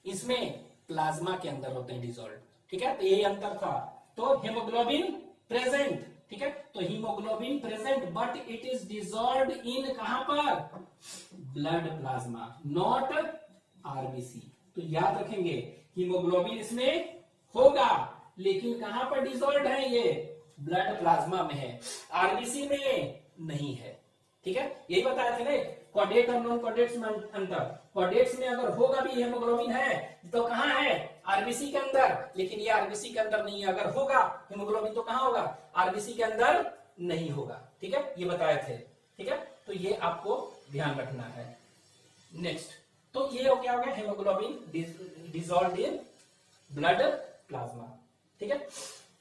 इसमें प्लाज्मा के अंदर होते हैं डिसॉल्व, ठीक है। तो ये अंतर था, तो हेमोग्लोबिन प्रेजेंट, ठीक है, तो haemoglobin present but it is dissolved इन कहां पर, ब्लड प्लाज्मा, नॉट आरबीसी। तो याद रखेंगे हीमोग्लोबिन इसमें होगा, लेकिन कहां पर डिसॉल्व्ड है, ये ब्लड प्लाज्मा में है, आरबीसी में नहीं है, ठीक है। यही बताया थे ना, कॉडेट और नॉन कॉडेट्स में अंतर, कॉडेट्स में अगर होगा भी हेमोग्लोबिन है तो कहां है, आरबीसी के अंदर, लेकिन ये आरबीसी के अंदर नहीं है, अगर होगा हेमोग्लोबिन तो कहां होगा, आरबीसी के अंदर नहीं होगा, ठीक है, ये बताए थे, ठीक है। तो ये आपको ध्यान रखना है। नेक्स्ट, तो ये हो गया haemoglobin dissolved in blood plasma, ठीक है।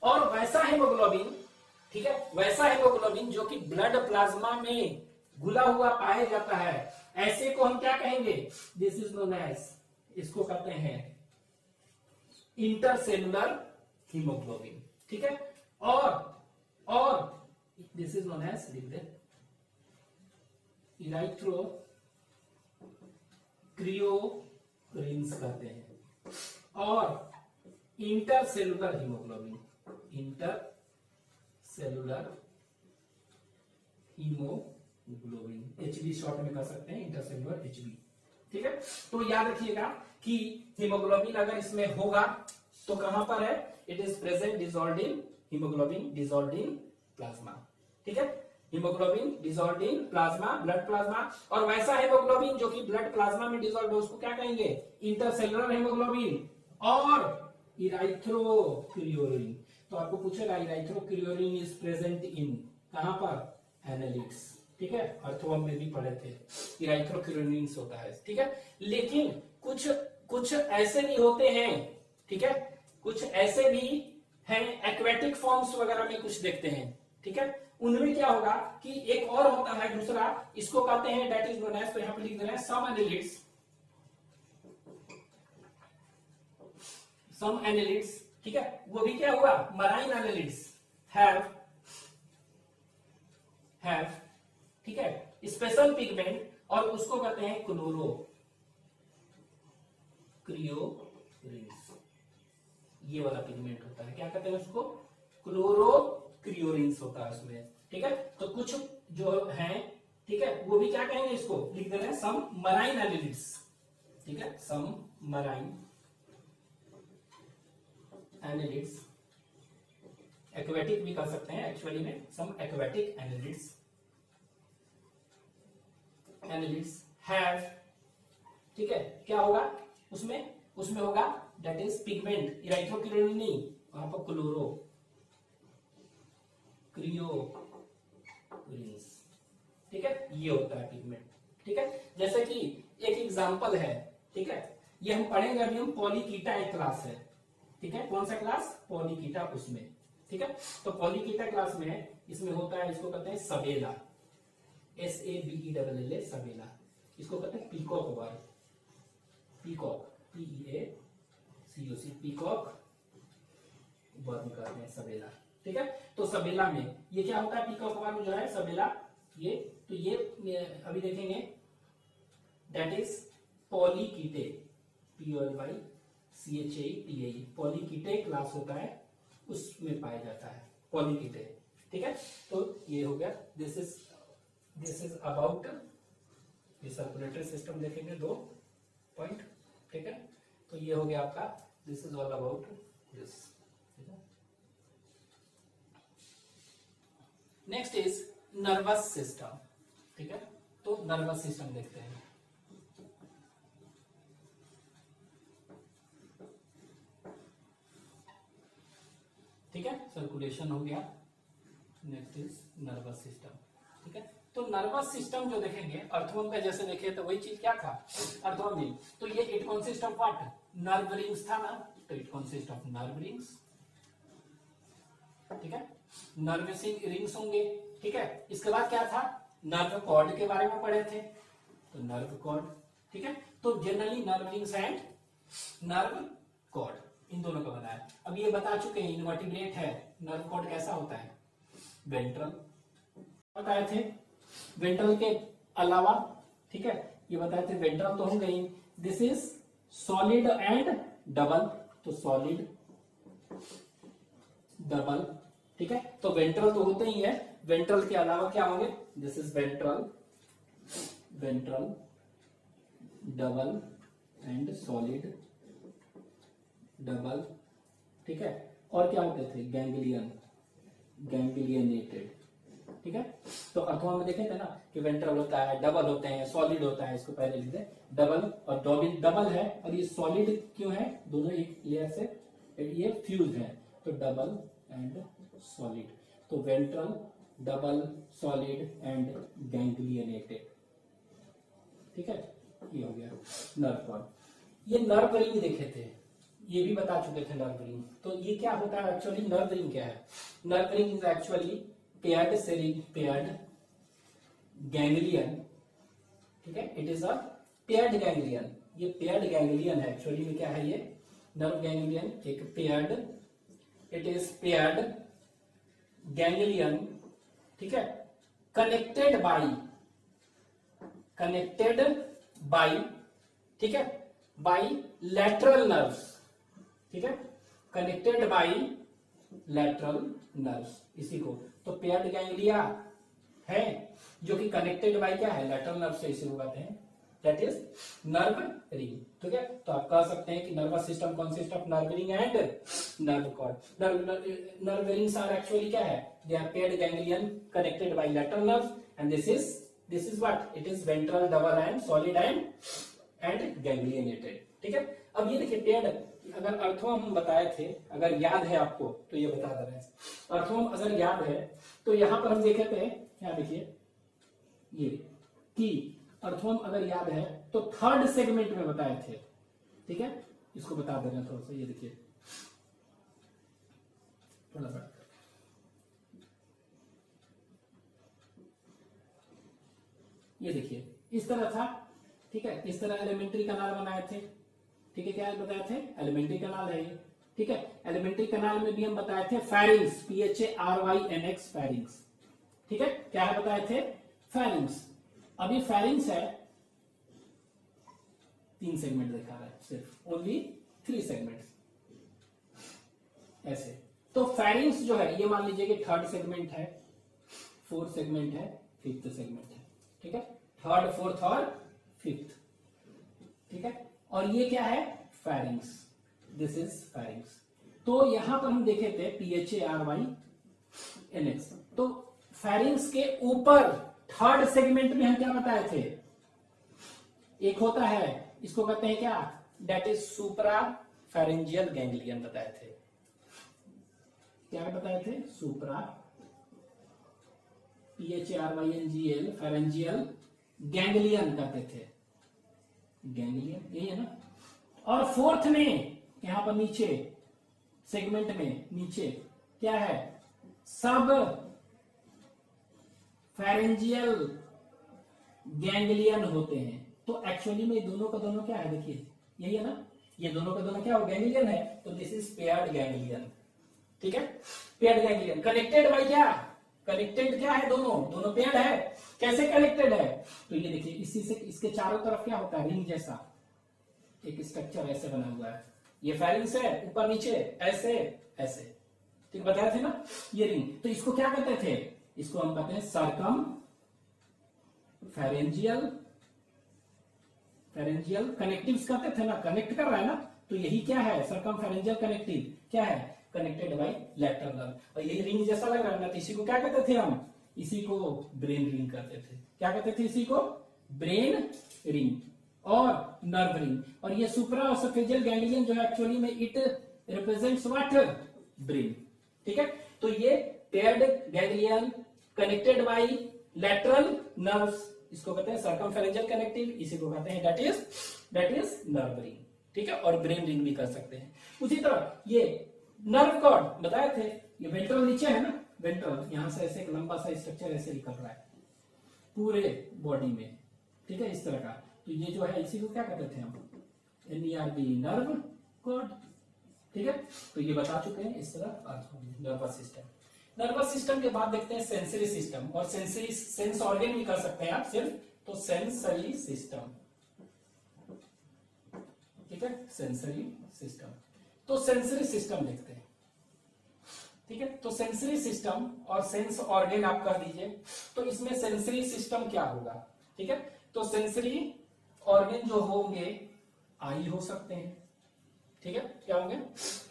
और वैसा हेमोग्लोबिन, ठीक है, वैसा हेमोग्लोबिन जो कि ब्लड प्लाज्मा में घुला हुआ पाया जाता है, ऐसे को हम क्या कहेंगे, दिस इज नोन एज, इसको कहते हैं इंटरसेलुलर हीमोग्लोबिन, ठीक है। और दिस इज नोन एज इराइथ्रो क्रियोरिन्स कहते हैं, और intercellular haemoglobin, intercellular haemoglobin, HB short में कर सकते हैं, इंटरसेलुलर HB, ठीक है। तो याद रखिएगा कि हीमोग्लोबिन अगर इसमें होगा तो कहां पर है, it is present dissolved in, haemoglobin dissolved in plasma, ठीक है, haemoglobin dissolved in plasma, blood plasma. और वैसा हेमोग्लोबिन जो कि ब्लड प्लाज्मा में डिसॉल्व है उसको क्या कहेंगे, इंटरसेलुलर हेमोग्लोबिन और इराइथ्रोक्रियोरिन। तो आपको पूछेगा इराइथ्रोक्रियोलिन इज प्रेजेंट इन, कहां पर, एनालिड्स, ठीक है, अर्थवर्म में भी पढ़े थे इराइथ्रोक्रियोलिन होता है, ठीक है। लेकिन कुछ कुछ ऐसे भी होते हैं, ठीक है, कुछ ऐसे भी हैं एक्वेटिक फॉर्म्स वगैरह में कुछ देखते हैं, ठीक है। उनमें क्या होगा कि एक और होता है दूसरा, इसको कहते हैं दैट इज नोन एज, तो यहां पे लिख दे रहे हैं सम एनालिड्स, ठीक है, वो भी क्या हुआ, मराइन एनालिड्स हैव, ठीक है, स्पेशल पिगमेंट, और उसको कहते हैं क्लोरोक्रियोरिन्स, ये वाला पिगमेंट होता है, क्या कहते हैं उसको, क्लोरोक्रियोरिन्स होता है उसमें, ठीक है। तो कुछ जो हैं, ठीक है, वो भी क्या कहेंगे, इसको लिख दे रहे हैं सम मराइन एनालिड्स, ठीक है, सम मराइन एनालिड्स, एक्वेटिक भी कर सकते हैं एक्चुअली में, सम एक्वेटिक एनालिड्स हैव, ठीक है, क्या होगा उसमें होगा दैट इज पिगमेंट, इराइथ्रोक्रियोलिन नहीं, वहां पर क्लोरोक्रियोरिन्स, ठीक है, ये होता है पिगमेंट, ठीक है। जैसे कि एक एग्जांपल है, ठीक है, ये हम पढ़ेंगे अभी, हम पॉलीकीटा एक क्लास है, ठीक है, कौन सा क्लास, पॉलीकीटा, उसमें, ठीक है। तो पॉलीकीटा क्लास में इसमें होता है, इसको कहते हैं सबेला, SABELLA, सबेला, इसको कहते हैं peacock worm, peacock, PEACOC, peacock worm कहते हैं सबेला, ठीक है। तो सबेला में ये क्या होता है, पीकॉक वर्म जो है सबेला, ये तो ये अभी देखेंगे दैट इज पॉलीकीटे, POLYCHATE, पॉलीकीटे क्लास होता है, उसमें पाया जाता है पॉलीकीटे, ठीक है। तो ये हो गया, दिस इज अबाउट ये सर्कुलेटरी सिस्टम, देखेंगे 2 पॉइंट, ठीक है। तो ये हो गया आपका, this is all about this, ठीक है। नेक्स्ट इज नर्वस सिस्टम, ठीक है। तो नर्वस सिस्टम देखते हैं, ठीक है, सर्कुलेशन हो गया, नेक्स्ट इज नर्वस सिस्टम, ठीक है। तो नर्वस सिस्टम जो देखेंगे अर्थवर्म का, जैसे देखे तो वही चीज क्या था अर्थवर्म में, तो ये it consist of what, nerve rings था ना, तो it consist of nerve rings, ठीक है, नर्व रिंग्स होंगे, ठीक है। इसके बाद क्या था, नर्व कॉर्ड के बारे में पढ़े थे, तो नर्व कॉर्ड, ठीक है। तो generally nerve rings and nerve cord, इन दोनों का बना है। अब ये बता चुके हैं इनवर्टिब्रेट है, नर्व कॉर्ड कैसा होता है, वेंट्रल बताए थे, वेंट्रल के अलावा, ठीक है, ये बताए थे वेंट्रल तो हो गई, this is solid and double, तो सॉलिड डबल, ठीक है। तो वेंट्रल तो होते ही है, वेंट्रल के अलावा क्या होंगे, this is ventral double and solid double, ठीक है। और क्या होते थे, गैंग्लियनेटेड, ठीक है। तो अर्थवर्म में देखे थे ना कि वेंट्रल होता है, डबल होते हैं, सॉलिड होता है, इसको पहले लिख दे, डबल और डबल है, और ये सॉलिड क्यों है, दोनों एक लेयर से ये फ्यूज है, तो डबल एंड सॉलिड, तो ventral double solid and ganglionated, ठीक है, ये हो गया नर्व कॉर्ड। ये नर्व रिंग देखे थे, ये भी बता चुके थे नर्व रिंग, तो ये क्या होता है एक्चुअली, नर्व रिंग क्या है, nerve ring is actually paired ganglion, ठीक है, it is a paired ganglion, ये पेयर्ड गैंग्लियन है एक्चुअली में, क्या है ये नर्व गैंग्लियन, एक paired, it is paired ganglion, ठीक है, कनेक्टेड बाई, ठीक है, बाई लैटरल नर्व्स, ठीक है, कनेक्टेड बाई लैटरल नर्व्स, इसी को तो पेयर्ड गैंग्लिया है, जो कि कनेक्टेड बाई क्या है, लैटरल नर्व से, इसी को कहते हैं दैट इज नर्व रिंग, ठीक है। तो आप कह सकते हैं कि nervous system consist of nerve ring and nerve cord. Nerve rings are actually क्या है, they are paired ganglion connected by lateral nerves, and this is what, it is ventral double and solid and ganglionated, ठीक है। अब ये देखिए अगर earthworm हम बताए थे, अगर याद है आपको तो ये बता दे रहे हैं। अर्थवर्म अगर याद है तो यहां पर हम देखे थे क्या, देखिए ये कि अर्थवर्म अगर याद है तो थर्ड सेगमेंट में बताए थे, ठीक है। इसको बता दे रहे हैं थोड़ा सा, ये देखिए थोड़ा सा, ये देखिए इस तरह था, ठीक है। इस तरह एलिमेंट्री कनाल बनाए थे, ठीक है। क्या बताए थे, एलिमेंट्री कनाल है ये, ठीक है। एलिमेंट्री कनाल में भी हम बताए थे फेरिंग्स, PHARYNX फेरिंग्स, ठीक है। क्या है बताए थे, फेरिंग्स। अभी फेरिंग्स है 3 सेगमेंट दिखा रहा है, सिर्फ ओनली 3 सेगमेंट्स ऐसे। तो फेरिंग्स जो है ये मान लीजिए कि थर्ड सेगमेंट है, फोर्थ सेगमेंट है, फिफ्थ सेगमेंट है, ठीक है। थर्ड, फोर्थ और फिफ्थ, ठीक है। और ये क्या है, फेरिंग्स, दिस इज फेरिंग्स। तो यहां पर हम देखे थे PHARYNX। तो फेरिंग्स के ऊपर थर्ड सेगमेंट में हम क्या बताए थे, एक होता है, इसको कहते हैं क्या, that is suprapharyngeal ganglion बताए थे। क्या बताए थे, सुप्रा PHARYNGL फेरेंजियल गैंग्लियन कहते थे, गैंग्लियन यही है ना। और फोर्थ में यहां पर नीचे सेगमेंट में नीचे क्या है, सब फेरेंजियल गैंग्लियन होते हैं। तो एक्चुअली में दोनों का दोनों क्या है, देखिए यही है ना, ये दोनों का दोनों क्या हो, गैंग्लियन है। तो दिस इज पेयर्ड गैंग्लियन, ठीक है। पेयर्ड गैंग्लियन कनेक्टेड बाय क्या, कनेक्टेड क्या है, दोनों पेयर्ड है। कैसे कनेक्टेड है, तो ये देखिए इसी से इसके चारों तरफ क्या होता है, रिंग जैसा एक स्ट्रक्चर ऐसे बना हुआ है। ये फेरिंग्स है, ऊपर नीचे ऐसे ऐसे, ठीक बताया थे ना, ये रिंग। तो इसको क्या कहते थे, इसको हम कहते हैं सर्कम फेरेंजियल, फेरेंजियल कनेक्टिव्स कहते थे ना, कनेक्ट कर रहा है ना। तो यही क्या है, सर्कम फेरेंजियल कनेक्टिव क्या है, कनेक्टेड बाय लैटरल नर्व। और यही रिंग जैसा लग रहा है ना, तो इसी को क्या कहते थे हम, इसी को ब्रेन रिंग कहते थे। क्या कहते थे, इसी को ब्रेन रिंग और नर्व रिंग। और ये सुप्रा ओसोफेजियल गैंग्लियन जो है एक्चुअली में इट रिप्रेजेंट्स व्हाट, ब्रेन, ठीक है। तो ये paired ganglion connected by lateral nerves, इसको कहते हैं सर्कमफेरेंजियल कनेक्टिव, इसी को कहते हैं दैट इज नर्व रिंग, ठीक है। और ब्रेन रिंग भी कर सकते हैं। उसी तरह ये नर्व कॉर्ड बताए थे, ये वेंट्रल नीचे है ना, वेंट्रल यहां से ऐसे एक लंबा सा स्ट्रक्चर ऐसे निकल रहा है पूरे बॉडी में, ठीक है, इस तरह का। तो ये जो है इसी को क्या कहते थे हम, NERV नर्व कॉर्ड, ठीक है। तो ये बता चुके हैं इस तरह नर्वस सिस्टम। नर्वस सिस्टम के बाद देखते हैं सेंसरी सिस्टम, और सेंसरी सेंस ऑर्गन भी कर सकते हैं आप सिर्फ, तो सेंसरी सिस्टम, ठीक है, सेंसरी सिस्टम। तो सेंसरी सिस्टम देखते हैं, ठीक है। तो सेंसरी सिस्टम और सेंस ऑर्गन आप कर दीजिए। तो इसमें सेंसरी सिस्टम क्या होगा, ठीक है। तो सेंसरी ऑर्गन जो होंगे आई हो सकते हैं, ठीक है, क्या होंगे,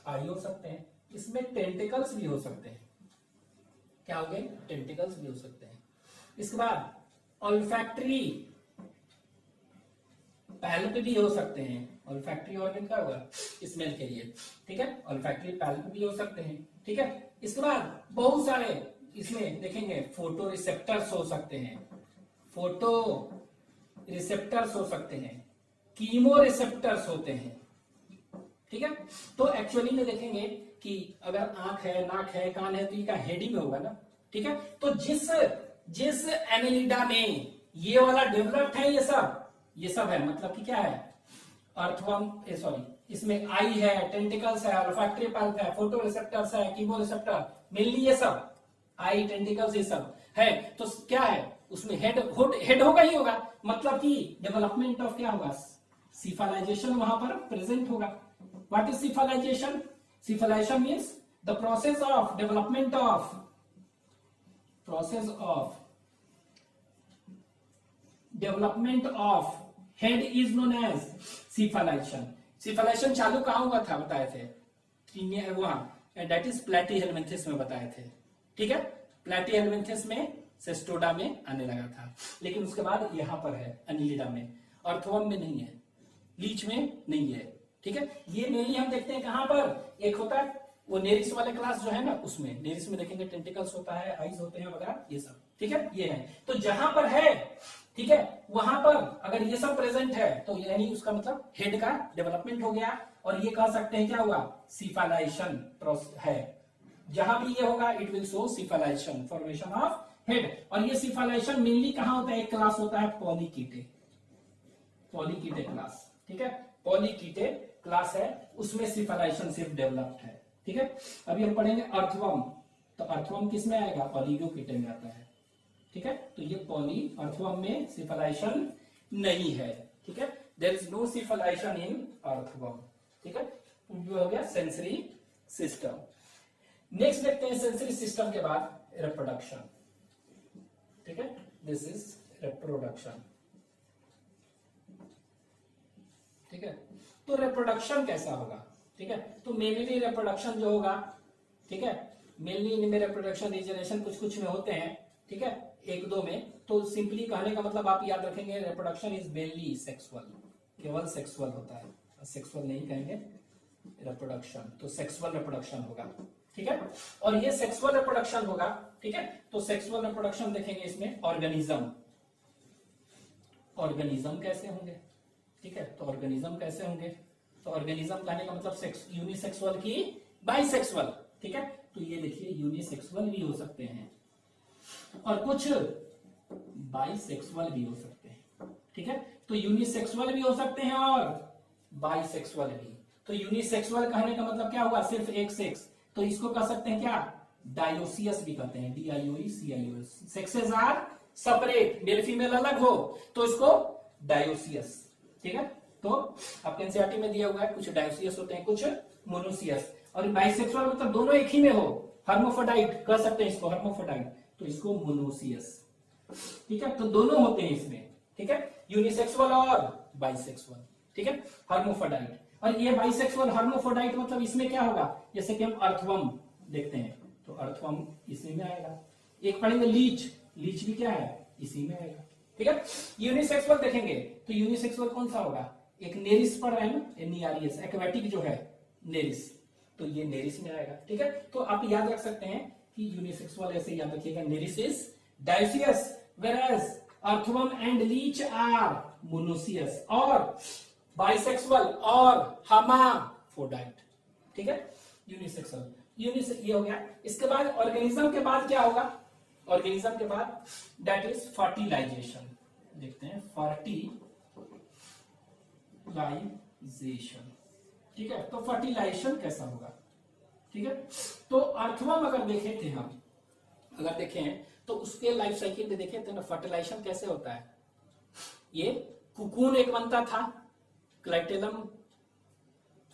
आई हो सकते हैं। इसमें टेंटिकल्स भी हो सकते हैं, क्या होंगे, टेंटिकल्स भी हो सकते हैं। इसके बाद ऑल्फैक्टरी पैल्प भी हो सकते हैं। ऑल्फैक्टरी ऑर्गन क्या होगा, स्मेल के लिए, ठीक है। ऑल्फैक्टरी पैल्प भी हो सकते हैं, ठीक है। इसके बाद बहुत सारे इसमें देखेंगे फोटो रिसेप्टर्स हो सकते हैं, फोटो रिसेप्टर्स हो सकते हैं, कीमो रिसेप्टर्स होते हैं, ठीक है। तो एक्चुअली में देखेंगे कि अगर आंख है, नाक है, कान है, तो ये क्या हेड ही में होगा ना, ठीक है। तो जिस एनेलिडा में ये वाला डेवलप्ड है, ये सब है, मतलब कि क्या है, अर्थवर्म, सॉरी, इसमें आई है, टेंटिकल्स है, ऑल्फैक्टरी पल्प है, फोटो रिसेप्टर्स है, कीमो रिसेप्टर, मेनली ये सब आई, टेंटिकल्स, ये सब है। तो क्या है उसमें, हेड होगा ही होगा, मतलब कि डेवलपमेंट ऑफ क्या होगा, सिफलाइजेशन वहां पर प्रेजेंट होगा। What is cephalization, cephalization means the process of development of head is known as cephalization. Cephalization चालू कहां हुआ था बताए थे, वहां दैट इज प्लैटीहेलमिन्थेस में बताए थे, ठीक है। प्लैटीहेलमिन्थेस में सेस्टोडा में आने लगा था, लेकिन उसके बाद यहां पर है एनिलिडा में, अर्थवर्म में नहीं है, लीच में नहीं है, ठीक है, ये मेनली हम देखते हैं कहां पर, एक होता है वो नेरिस वाले क्लास जो है ना, उसमें नेरिस में देखेंगे टेंटिकल्स होता है, आईज होते हैं वगैरह ये सब, ठीक है, ये है। तो जहां पर है, ठीक है, वहां पर अगर ये सब प्रेजेंट है तो यानी उसका मतलब हेड का डेवलपमेंट हो गया, और ये कह सकते हैं क्या हुआ, सिफालाइजेशन है। जहां भी ये होगा it will show cephalization, formation of head. और ये सिफालाइजेशन मेनली कहां होता है, एक क्लास होता है पॉलीकीटे, पॉलीकीटे क्लास, ठीक है, पॉलीकीटे क्लास है, उसमें सिफालाइजेशन सिर्फ डेवलप्ड है, ठीक है। अभी हम पढ़ेंगे अर्थवर्म, तो अर्थवर्म किसमें आएगा, ओलिगोकीटे में आता है, ठीक है। तो ये पॉली अर्थवर्म में सिफालाइजेशन नहीं है, ठीक है, there is no cephalization in earthworm, ठीक है। जो हो गया सेंसरी सिस्टम। नेक्स्ट देखते हैं सेंसरी सिस्टम के बाद रिप्रोडक्शन, ठीक है, दिस इज रिप्रोडक्शन, ठीक है। तो रिप्रोडक्शन कैसा होगा, ठीक है, तो मेनली रिप्रोडक्शन जो होगा, ठीक है, मेनली इनमें रिप्रोडक्शन रिजनरेशन कुछ कुछ में होते हैं, ठीक है, एक दो में। तो सिंपली कहने का मतलब आप याद रखेंगे रिप्रोडक्शन इज मेनली सेक्सुअल, केवल सेक्सुअल होता है, सेक्सुअल नहीं कहेंगे रिप्रोडक्शन, तो सेक्सुअल रिप्रोडक्शन होगा, ठीक है। और ये सेक्सुअल रिप्रोडक्शन होगा, ठीक है, तो सेक्सुअल रिप्रोडक्शन देखेंगे इसमें ऑर्गेनिज्म, ऑर्गेनिज्म कैसे होंगे, ठीक है, तो ऑर्गेनिज्म कैसे होंगे, तो ऑर्गेनिज्म कहने का मतलब यूनिसेक्सुअल की बाइसेक्सुअल, ठीक है, तो ये देखिए यूनिसेक्सुअल भी हो सकते हैं और कुछ बाइसेक्सुअल भी हो सकते हैं, ठीक है, तो यूनिसेक्सुअल भी हो सकते हैं और बाइसेक्सुअल भी। तो यूनिसेक्सुअल कहने का मतलब क्या हुआ, सिर्फ एक सेक्स, तो इसको कह सकते हैं क्या, डायोसियस भी कहते हैं, DIOECIOS, sexes are separate, male female अलग हो तो इसको डायोसियस, ठीक है। तो आपके एनसीईआरटी में दिया हुआ है कुछ डायोसियस होते हैं, कुछ मोनोसियस, और बाइसेक्सुअल मतलब दोनों एक ही में हो, हर्माफ्रोडाइट कह सकते हैं इसको, हर्माफ्रोडाइट, तो इसको मोनोसियस, ठीक है, तो दोनों होते हैं इसमें, ठीक है, यूनिसेक्सुअल और बाइसेक्सुअल, ठीक है, हर्माफ्रोडाइट। और ये बाइसेक्सुअल हर्माफ्रोडाइट मतलब इसमें क्या होगा, जैसे कि हम अर्थवर्म देखते हैं, तो अर्थवर्म इसी में आएगा। एक पढ़ेंगे लीच, लीच भी क्या है, इसी में आएगा, ठीक है। यूनिसेक्सुअल देखेंगे तो यूनिसेक्सुअल कौन सा होगा, एक नेरिस पढ़ रहे हैं ना, NERIS, एक्वेटिक जो है नेरिस, तो ये नेरिस में आएगा, ठीक है। तो आप याद रख सकते हैं कि यूनिसेक्सुअल ऐसे याद रखिएगा, Nereis is dioecious, whereas earthworm and leech are monoecious, और बाइसेक्सुअल और hermaphrodite, ठीक है, यूनिसेक्सुअल, ये हो गया। इसके बाद ऑर्गेनिज्म के बाद क्या होगा, ऑर्गेनिज्म के बाद दैट इज फर्टिलाइजेशन, देखते हैं फर्टिलाइजेशन, ठीक है, तो फर्टिलाइजेशन कैसा होगा, ठीक है। तो अर्थवर्म अगर देखे थे हम, अगर देखें तो उसके लाइफ साइकिल में देखे थे ना, फर्टिलाइजेशन कैसे होता है, ये कुकून एक बनता था, क्लाइटेलम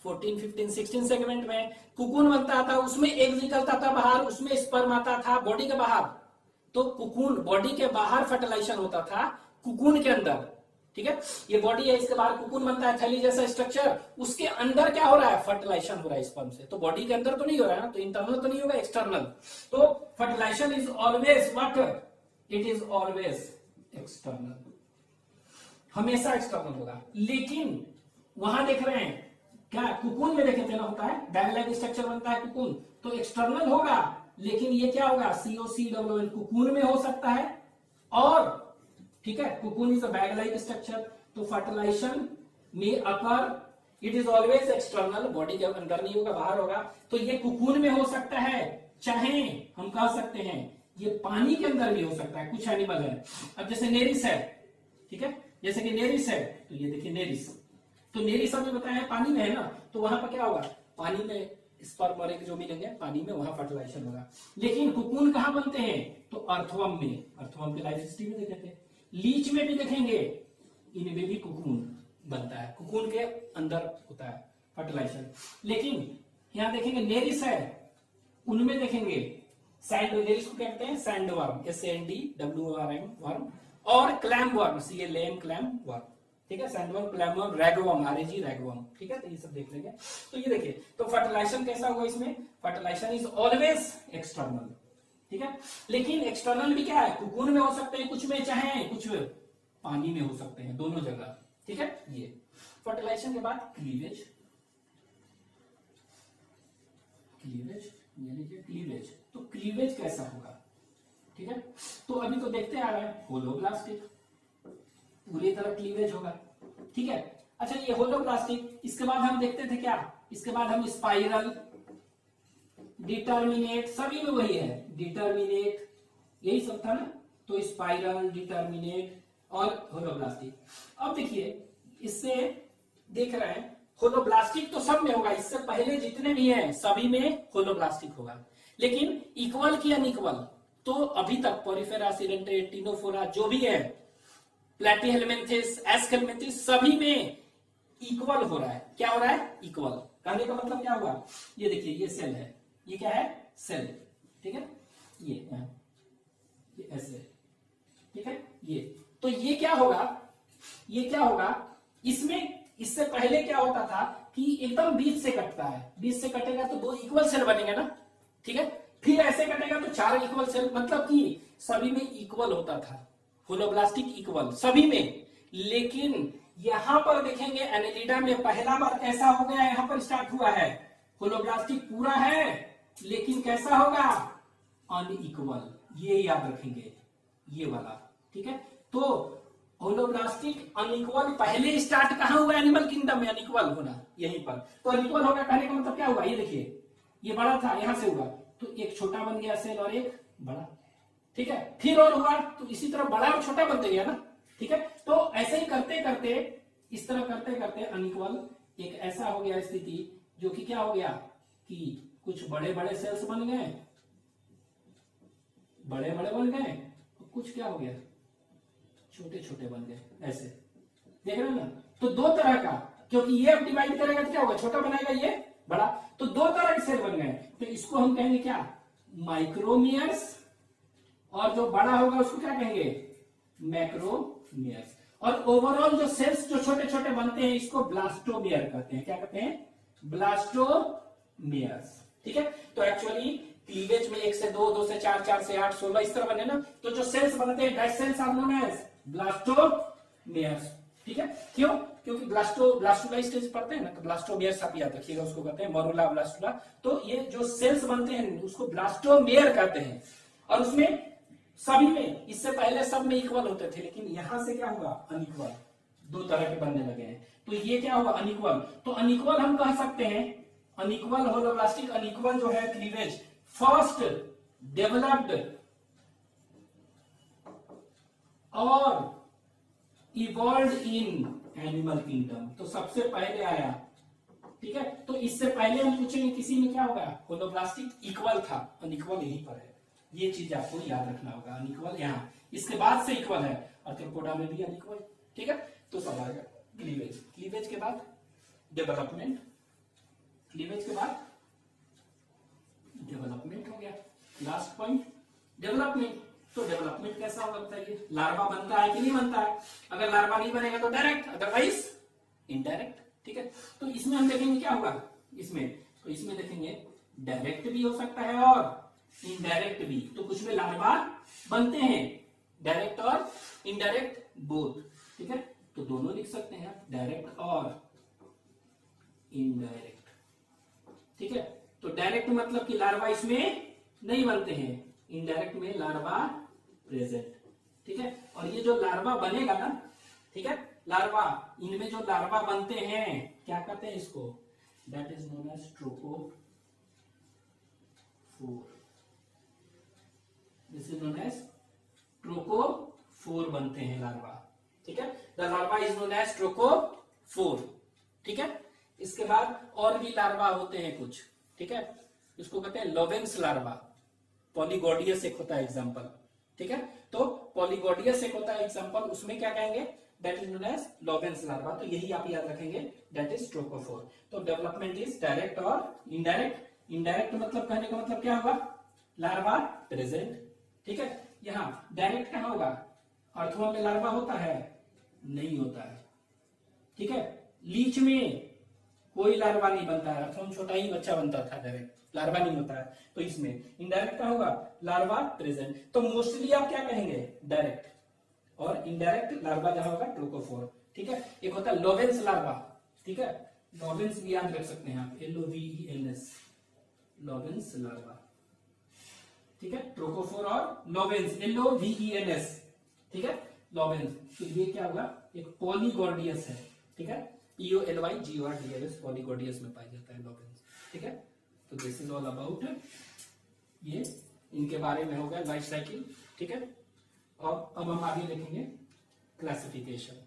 14, 15, 16 सेगमेंट में कुकून बनता था, उसमें एग निकलता था बाहर, उसमें स्पर्म आता था बॉडी के बाहर, तो कुकून बॉडी के बाहर फर्टिलाइजेशन होता था कुकून के अंदर, ठीक है, ये बॉडी है, इसके बाहर कुकून बनता है, थैली जैसा स्ट्रक्चर, उसके अंदर क्या हो रहा है, फर्टिलाइजेशन हो रहा है स्पर्म से, तो बॉडी के अंदर तो नहीं हो रहा है ना, तो इंटरनल तो नहीं होगा, एक्सटर्नल। तो fertilisation is always what, it is always external, हमेशा एक्सटर्नल होगा। लेकिन वहां देख रहे हैं क्या, कुकून में देखे थे ना, होता है बैग लाइक स्ट्रक्चर बनता है कुकून, तो एक्सटर्नल होगा, लेकिन ये क्या होगा, COCWL, कुकून में हो सकता है, और ठीक है, cocoon is a bag like structure, तो फर्टिलाइजेशन में occur, it is always external, body के अंदर नहीं होगा, बाहर होगा, तो ये कुकून में हो सकता है, चाहे हम कह सकते हैं ये पानी के अंदर भी हो सकता है, कुछ एनिमल है, अब जैसे नेरिस है, ठीक है, जैसे कि नेरिस है, तो ये देखिए नेरिस, तो नेरिस हमने बताया पानी में है ना, तो वहां पर क्या होगा, पानी में स्पर्म और एग जो मिलेंगे पानी में, वहां फर्टिलाइजेशन होगा। लेकिन कुकून कहां बनते हैं, तो अर्थवर्म में, अर्थवर्म की लाइफ हिस्ट्री में देखे थे, लीच में भी देखेंगे, इनमें भी कुकून बनता है, कुकून के अंदर होता है फर्टिलाइजेशन। लेकिन यहां देखेंगे नेरिस है, उनमें देखेंगे सैंड, नेरिस को कहते हैं सैंडवर्म, SANDWORM वर्म, और clam worm, CLAM clam worm, ठीक है, sandworm, clam worm, ragworm, RAG ragworm, ठीक है, तो ये सब देख लेंगे। तो ये देखिए, तो फर्टिलाइजेशन कैसा होगा इसमें, फर्टिलाइजेशन इज ऑलवेज एक्सटर्नल, ठीक है, लेकिन एक्सटर्नल भी क्या है, कुकून में हो सकते हैं कुछ में, चाहे कुछ पानी में हो सकते हैं, दोनों जगह, ठीक है। ये फर्टिलाइजेशन के बाद क्लीवेज, क्लीवेज यानी कि क्लीवेज, तो क्लीवेज कैसा होगा, ठीक है। तो अभी तो देखते आ रहे हैं होलोब्लास्टिक, पूरी तरह क्लीवेज होगा, ठीक है। अच्छा ये होलोब्लास्टिक, इसके बाद हम देखते थे क्या, इसके बाद हम स्पाइरल, डिटर्मिनेट, सभी में वही है, डिटर्मिनेट यही सब था ना, तो स्पाइरल, डिटर्मिनेट और होलोब्लास्टिक। अब देखिए इससे देख रहे हैं होलोब्लास्टिक तो सब में होगा, इससे पहले जितने भी हैं सभी में होलोब्लास्टिक होगा, लेकिन इक्वल की अनइक्वल, तो अभी तक पोरिफेरा, सिडेंटेट, टिनोफोरा जो भी है, प्लैटीहेलमिन्थेस, एस्केलमिन्थेस, सभी में इक्वल हो रहा है। क्या हो रहा है, इक्वल। कहने का मतलब क्या हुआ, ये देखिए ये सेल है, ये क्या है, सेल, ठीक है, ये ऐसे, ठीक है, ये तो ये क्या होगा, ये क्या होगा, इसमें इससे पहले क्या होता था कि एकदम बीच से कटता है, बीच से कटेगा तो दो इक्वल सेल बनेंगे ना, ठीक है, फिर ऐसे कटेगा तो चार इक्वल सेल, मतलब कि सभी में इक्वल होता था, होलोब्लास्टिक इक्वल सभी में। लेकिन यहां पर देखेंगे एनेलिडा में पहला बार कैसा हो गया, यहां पर स्टार्ट हुआ है, होलोब्लास्टिक पूरा है लेकिन कैसा होगा, अनइक्वल, ये याद रखेंगे, ये वाला, ठीक है। तो होलोब्लास्टिक अनइक्वल पहले स्टार्ट कहां हुआ, एनिमल किंगडम में अनइक्वल होना, यहीं पर। तो अनइक्वल होगा कहने का मतलब क्या हुआ, ये देखिए ये बड़ा था, यहां से हुआ तो एक छोटा बन गया सेल और एक बड़ा, ठीक है, फिर और हुआ तो इसी तरह बड़ा और छोटा बनते गया ना, ठीक है। तो ऐसे ही करते करते, इस तरह करते करते अनइक्वल एक ऐसा हो गया स्थिति जो कि क्या हो गया कि कुछ बड़े बड़े सेल्स बन गए, बड़े बड़े बन गए, कुछ क्या हो गया, छोटे छोटे बन गए, ऐसे देख रहे हैं ना। तो दो तरह का, क्योंकि ये अब डिवाइड करेगा तो क्या होगा, छोटा बनाएगा ये बड़ा, तो दो तरह के सेल बन गए, तो इसको हम कहेंगे क्या, माइक्रोमियर्स, और जो बड़ा होगा उसको क्या कहेंगे, मैक्रोमियर्स। और ओवरऑल जो सेल्स जो छोटे छोटे बनते हैं इसको ब्लास्टोमियर कहते हैं, क्या कहते हैं, ब्लास्टोमियर्स, ठीक है। तो एक्चुअली क्लीवेज में 1 से 2, 2 से 4, 4 से 8, 16 इस तरह बने ना, तो जो सेल्स बनते हैं that cells are known as blastomeres, ठीक है। क्यों, क्योंकि ब्लास्टुला स्टेज पढ़ते हैं ना, तो ब्लास्टोमियर्स आप याद रखिएगा, उसको कहते हैं मरुला ब्लास्टुला। तो ये जो सेल्स बनते हैं उसको ब्लास्टोमियर कहते हैं, और उसमें सभी में, इससे पहले सब में इक्वल होते थे, लेकिन यहां से क्या हुआ, अनइक्वल, दो तरह के बनने लगे हैं, तो ये क्या हुआ, अनइक्वल। तो अनइक्वल हम कह सकते हैं, अनइक्वल होलोब्लास्टिक अनइक्वल जो है क्लीवेज फर्स्ट डेवलप्ड और इवॉल्व इन एनिमल किंगडम, तो सबसे पहले आया, ठीक है। तो इससे पहले हम पूछेंगे किसी में क्या होगा, होलोब्लास्टिक इक्वल था, अनइक्वल यहीं पर है, ये चीज आपको याद रखना होगा, अनइक्वल यहाँ, इसके बाद से इक्वल है, आर्थ्रोपोडा में भी अनइक्वल, ठीक है। तो सब आएगा क्लीवेज, क्लीवेज के बाद डेवलपमेंट, क्लीवेज के बाद डेवलपमेंट हो गया, लास्ट पॉइंट डेवलपमेंट। तो डेवलपमेंट कैसा होगा बताइए, लार्वा बनता है कि नहीं बनता है, अगर लार्वा नहीं बनेगा तो डायरेक्ट, अदरवाइज इनडायरेक्ट, ठीक है। तो इसमें हम देखेंगे क्या होगा, इसमें तो इसमें देखेंगे डायरेक्ट भी हो सकता है और इनडायरेक्ट भी, तो कुछ में लार्वा बनते हैं, डायरेक्ट और इनडायरेक्ट बोथ, ठीक है। तो दोनों लिख सकते हैं, डायरेक्ट और इनडायरेक्ट, ठीक है। तो डायरेक्ट मतलब कि लार्वा इसमें नहीं बनते हैं, इनडायरेक्ट में लार्वा प्रेजेंट, ठीक है। और ये जो लार्वा बनेगा ना, ठीक है, लार्वा, इनमें जो लार्वा बनते हैं क्या कहते हैं इसको, that is known as trochophore, this is known as trochophore बनते हैं लार्वा, ठीक है। The larva is known as trochophore, ठीक है। इसके बाद और भी लार्वा होते हैं कुछ, ठीक है, इसको कहते हैं लोवेंस लार्वा, पॉलीगोडियस एक होता है एग्जांपल, ठीक है। तो पॉलीगोडियस एक होता है एग्जांपल, उसमें क्या कहेंगे, that is known as Loven's larva, तो यही आप याद रखेंगे, दैट इज ट्रोकोफोर। तो डेवलपमेंट इज डायरेक्ट और इनडायरेक्ट, इनडायरेक्ट मतलब कहने का मतलब क्या होगा, लार्वा प्रेजेंट, ठीक है। यहाँ डायरेक्ट कहां होगा, अर्थवा में लार्वा होता है, नहीं होता है, ठीक है। लीच में कोई लार्वा नहीं बनता है, अर्थवा में छोटा ही बच्चा बनता था, डायरेक्ट लार्वा नहीं होता है। तो इसमें इनडायरेक्ट क्या होगा, लार्वा प्रेजेंट। तो मोस्टली आप क्या कहेंगे, डायरेक्ट, और इनडायरेक्ट लार्वा जहां होगा ट्रोकोफोर, ठीक है। एक होता है लोवेंस लार्वा, ठीक है, लोवेंस भी याद रख सकते हैं आप, LOVENS, लॉवेंस लार्वा, ठीक है। ट्रोकोफोर और लॉवेंस, LOVENS, ठीक है, लॉवेंस। तो ये क्या होगा, एक पॉलीगॉर्डियस है, ठीक है, EOLYGORDIAS, पॉलीगॉर्डियस में पाया जाता है लॉवेंस, ठीक है। तो दिस इज ऑल अबाउट ये, इनके बारे में होगा लाइफ साइकिल, ठीक है। और अब हम आगे देखेंगे क्लासिफिकेशन।